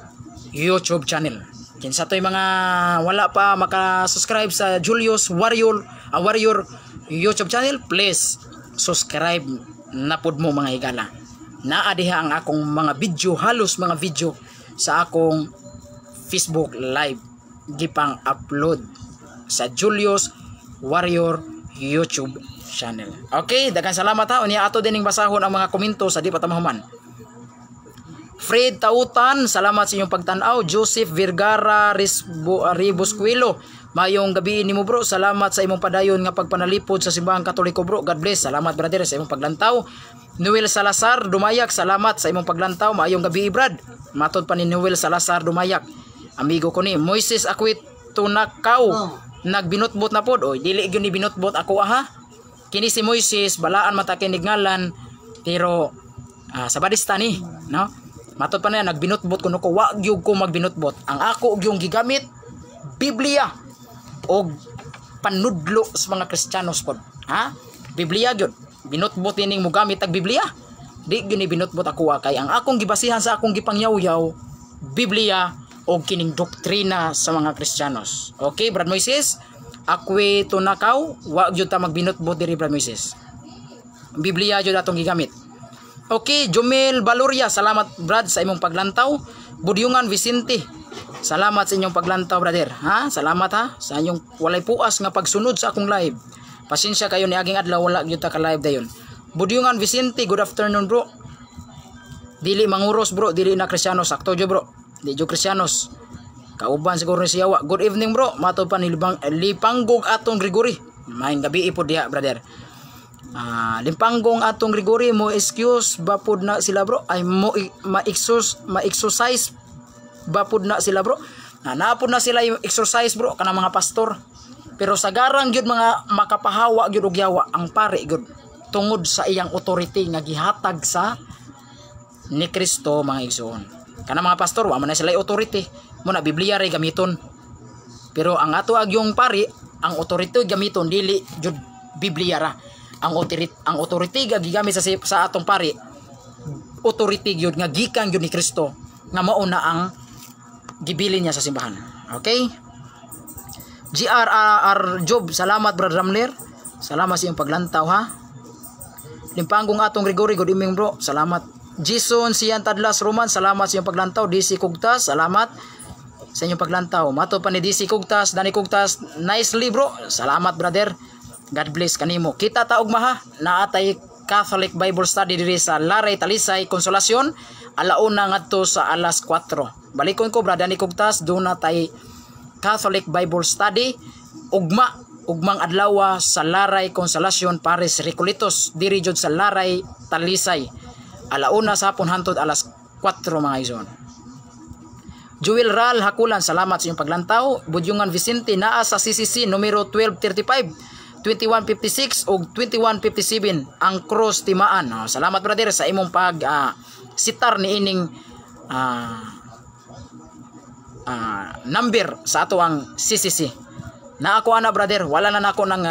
YouTube channel. Kinsa toy mga wala pa maka-subscribe sa Julius Warrior YouTube channel, please subscribe na pod mo mga higala. Naa diha ang akong mga video, halos mga video sa akong Facebook live gipang upload sa Julius Warrior YouTube channel. Okay, daghang salamat ha. Unya ato dining basahon ang mga komento sa di pa tamahuman. Fred Tautan, salamat sa inyong pagtanaw. Joseph Vergara Ribosquilo, mayong gabi nimo bro. Salamat sa imong padayon nga pagpanalipod sa simbahang Katoliko bro. God bless. Salamat brother sa imong paglantaw. Noel Salazar Dumayak, salamat sa imong paglantaw. Mayong gabi Brad. Matod pa ni Noel Salazar Dumayak. Amigo ko ni Moises Akwit Tunakaw. Nagbinutbot na pod. Oy, dili gyud ni binutbot ako aha. Kini si Moises balaan mata kinig ngalan pero sa Badista ni, no? Matod pa na nagbinutbot kuno ko wa gyud ko magbinutbot. Ang ako gyung gigamit Biblia og panudlo sa mga Kristiyanos pod. Ha? Biblia gyud. Binutbot ining mo gamit ang Biblia. Di gyud ni binutbot ako kay ang akong gibasihan sa akong gipangyaw-yaw Biblia og kining doktrina sa mga Kristiyanos. Okay, Brad Moises? Akwe tunakaw, wa gyud ta magbinutbot diri Brad Moises. Biblia gyud atong gigamit. Okay, Jomel Valoria, salamat Brad sa imong paglantaw. Budyungan Vicente, salamat sa inyong paglantaw brother. Ha? Salamat ha sa inyong walay puas nga pagsunod sa akong live. Pasensya kayo ni aging adlaw wala gyud ta ka live dayon. Budyungan Vicente, good afternoon bro. Dili manguros bro, dili na Kristiyanos, sakto jo bro. Di jo Kristiyanos. Kauban siguro ni siya. Good evening bro. Mato pa ni Lipanggog atong Gregory. Maayong gabi po diha brother. Limpanggong atong Gregory mo excuse bapod na sila bro ay mo ma-exercise bapod na sila bro naapod na sila yung exercise bro kanang mga pastor pero sa garang gyud mga makapahawa gyud og yawa ang pare gyud tungod sa iyang authority nga gihatag sa ni Kristo mga igsoon kanang mga pastor wa man na sila authority mo na Biblia ray gamiton pero ang ato agyong pare ang authority gamiton dili gyud Biblia ra. Ang authority nga gigamit sa atong pari authority gyud nga gikan gyud ni Kristo nga mao na ang gibilin niya sa simbahan. Okay? GRR Job, salamat Brad Ramler. Salamat sa iyong paglantaw ha. Limpanggong atong Gregory, good evening bro. Salamat. Jason Sian Tadlas Roman, salamat sa iyong paglantaw. DC Kugtas, salamat sa inyong paglantaw. Mato pa ni DC Kugtas, Dani Kugtas, nicely bro. Salamat brother. God bless kanimo. Kita ta og maha naatay Catholic Bible Study diri sa Laray Talisay Konsolasyon alauna ngadto sa alas 4. Balikon ko brada ni Kugtas do na tay Catholic Bible Study ugmang adlaw sa Laray Konsolasyon Paris Recoletos diri jud sa Laray Talisay alauna sa hapon hantod alas 4 mga igsoon. Joel Ral Hakulan, salamat sa inyong paglantaw. Budyungan Vicente, naa sa CCC numero 1235, 2156 o 2157 ang cross timaan. Salamat brother sa imong pag sitar ni ining number sa ato ang CCC. Na ako ana brother, wala na nako ng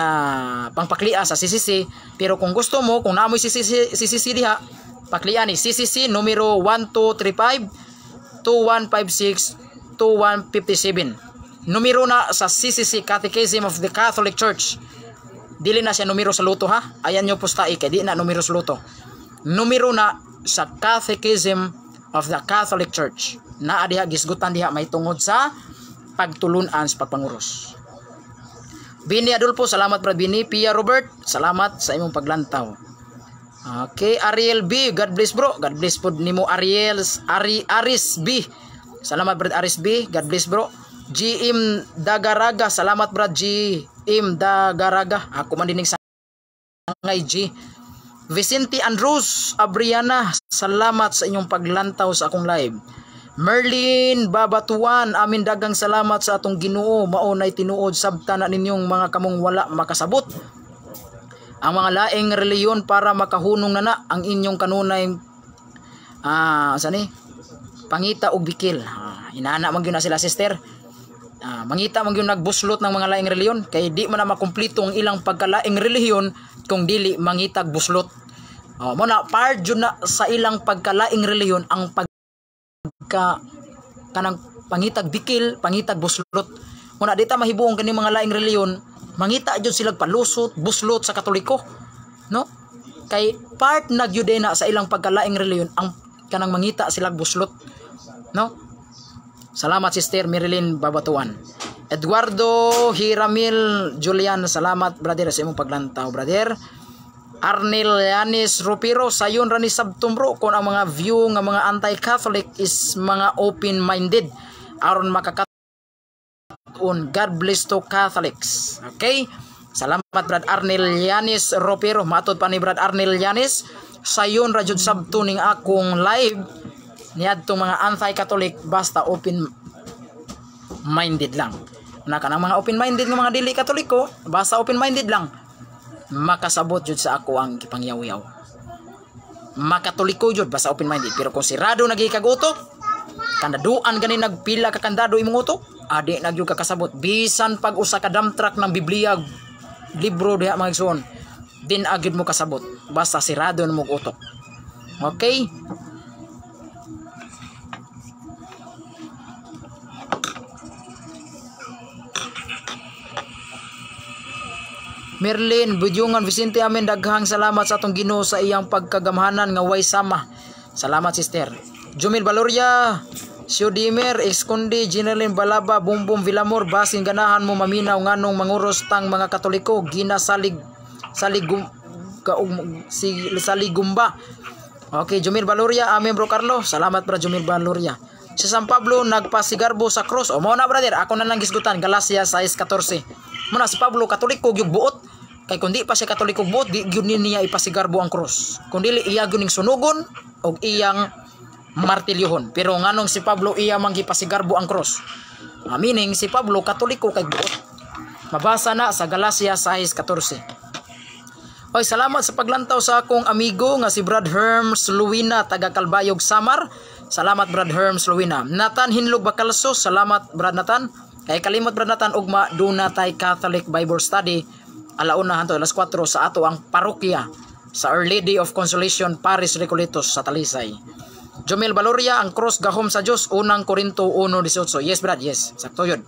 pangpaklia sa CCC, pero kung gusto mo, kung naamoy CCC diha, paklian ni CCC numero 1235 2156 2157. Numero na sa CCC Catechism of the Catholic Church. Dili na siya numero sa luto ha. Ayan nyo postai kay di na numero sa luto. Numero na sa Catechism of the Catholic Church. Naa diha gisgutan diha may tungod sa pagtulunan sa pagpanguros. Bini Adolfo, salamat brad Bini. Pia Robert, salamat sa imong paglantaw. Okay, Ariel B, God bless bro. God bless po nimo Ariel, Aris B. Salamat brad Aris B, God bless bro. GM Dagaraga, salamat brad GM Dagaraga. Ako man dinig sa ngay G. Vicente Andrews Abriana, salamat sa inyong paglantaw sa akong live. Merlin Babatuan, amin dagang salamat sa atong Ginoo. Mao nay tinuod sabta na ninyong mga kamong wala makasabot ang mga laing reliyon para makahunong na ang inyong kanunay pangita og bikil. Inaana man gyud na sila sister. Mangita man gyud nagbuslot ng mga laing reliyon kay di man na makumpleto ang ilang pagkalaing reliyon kung dili mangitag buslot. Mo na part jud na sa ilang pagkalaing reliyon ang kanang pangitag bikil, pangitag buslot. Mo na dita mahibuong kani mga laing reliyon, mangita jud sila palusot, buslot sa Katoliko, no? Kay part na gyud na sa ilang pagkalaing reliyon ang kanang mangita sila buslot, no? Salamat Sister Marilyn Babatuan. Eduardo Hiramil Julian, salamat brother sa imong paglantaw brother. Arnel Yanis Rupiro, sayon ra ni sabtumbro kon ang mga view nga mga anti-Catholic is mga open-minded aron makakat on. God bless to Catholics. Okay? Salamat Brad Arnel Yanis Ropero. Matod pa ni Brad Arnel Yanis. Sayon ra jud sabto ning akong live niadtong mga anti-Catholic basta open minded lang. Na kanang mga open minded nga mga dili Katoliko, basta open minded lang. Makasabot jud sa ako ang gipangyaw-yaw. Makatoliko jud basta open minded, pero kung sirado nagikagutok, kandaduan gani nagpila ka kandado imong utok, adi nagyud ka kasabot bisan pag usa ka dump truck ng Biblia libro diha mga igsoon, din agid mo kasabot basta sirado mo utok. Okay? Merlin Budyungan Vicente, amen daghang salamat sa atong Ginoo sa iyang pagkagamhanan nga way sama. Salamat sister. Jumil Valoria, Siodimer, Escondi, Ginelin Balaba, Bumbum Villamor, basin ganahan mo maminaw nganong manguros tang mga Katoliko, saligumba. Okay, Jumil Valoria, amen bro Carlo. Salamat bro Jumil Valoria. Si San Pablo nagpasigarbo sa cross. O mo na brother, ako na lang gisgutan Galacia 6:14. Muna si Pablo Katoliko gyud buot. Kay kundi pa siya Katoliko buot, di gyud niya ipasigarbo ang cross. Kundi iya gyud ning sunugon og iyang martilyohon. Pero nganong si Pablo iya man gipasigarbo ang cross. Meaning si Pablo Katoliko kay buot. Mabasa na sa Galacia 6:14. Oy, salamat sa paglantaw sa akong amigo nga si Brad Herms Luwina taga Kalbayog Samar. Salamat Brad Herms Luwina. Nathan Hinlog Bacalso, salamat Brad Nathan. Kay kalimot Brad Nathan ugma duna tay Catholic Bible Study alauna hanto alas 4 sa ato ang parokya sa Our Lady of Consolation Paris Recoletos sa Talisay. Jomel Valoria, ang cross gahom sa Dios, unang Korinto 1:18. Yes Brad, yes. Sakto yun.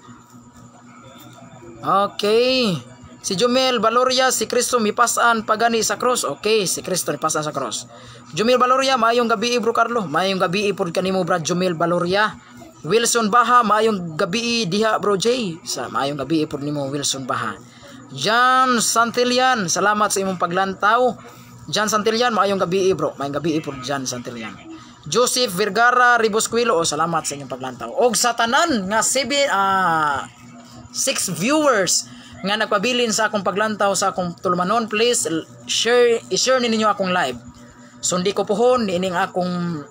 Okay. Si Jomel Valoria, si Kristo mipasan pagani sa cross. Okay, si Kristo mipasan sa cross. Jomel Valoria, maayong gabi bro Carlo. Maayong gabi pod kanimo Brad Jomel Valoria. Wilson Baha, maayong gabi diha bro Jay. Sa maayong gabi pod nimo Wilson Baha. Jan Santillan, salamat sa imong paglantaw. Jan Santillan, maayong gabi bro. Maayong gabi pod Jan Santillan. Joseph Vergara Ribosquilo, salamat sa inyong paglantaw. Og sa tanan nga 6 viewers nga nagpabilin sa akong paglantaw sa akong tulumanon, please i-share ninyo akong live. Sundi ko pohon nining akong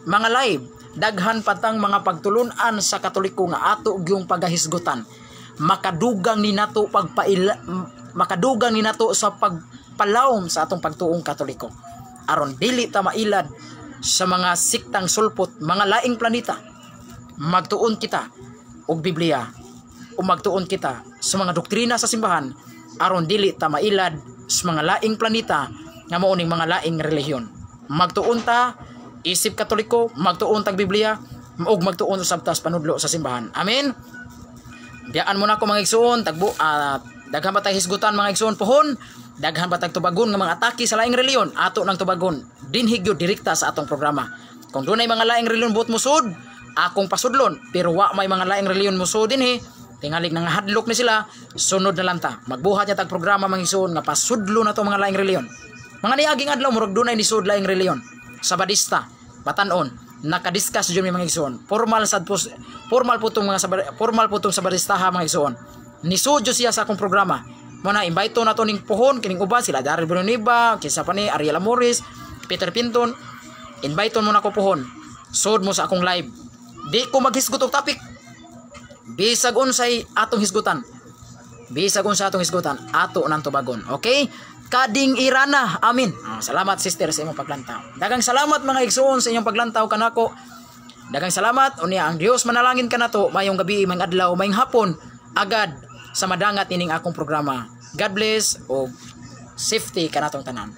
mga live daghan patang mga pagtulunan sa Katoliko nga ato gyung pagahisgutan. Makadugang ni nato sa pagpalawom sa atong pagtuong Katoliko. Aron dili ta mailad sa mga siktang sulpot, mga laing planeta. Magtuon kita og Biblia o magtuon kita sa mga doktrina sa simbahan aron dili ta mailad sa mga laing planeta nga mao ning mga laing relihiyon. Magtuon ta isip Katoliko, magtuon tag Biblia ug magtuon usab ta sa panudlo sa simbahan. Amen. Biyaan mo na ko mga igsoon, tagbo daghan ba tay hisgutan mga igsoon pohon, daghan ba tag tubagon nga mga atake sa laing relihiyon, ato nang tubagon dinhi gyud direkta sa atong programa. Kung dunay mga laing relihiyon buot musud, akong pasudlon, pero wa may mga laing relihiyon musud dinhi, tingalig nang hadlok ni sila, sunod na lang ta. Magbuhat niya tag programa mga igsoon nga pasudlo na to mga laing relihiyon. Mga niaging adlaw murag dunay ni sud laing relihiyon. Sabadista, batan-on, nakadiscuss jud mi mga igsoon. Formal putong sabadistaha mga igsoon. Nisudyo siya sa akong programa. Mo na invite na to ning pohon kining uban sila Daryl Bruniba, kinsa pa ni Ariel Amores, Peter Pinton. Invite mo na ko pohon. Sud mo sa akong live. Di ko maghisgot og topic. Bisag unsay atong hisgutan. Ato nang tubagon. Okay? Kading irana. Amin. Salamat sister sa imong paglantaw. Dagang salamat mga igsoon sa inyong paglantaw kanako. Dagang salamat unya ang Dios manalangin kanato mayong gabi, mayong adlaw, mayong hapon agad sa madangat ining akong programa. God bless o safety kanatong tanan.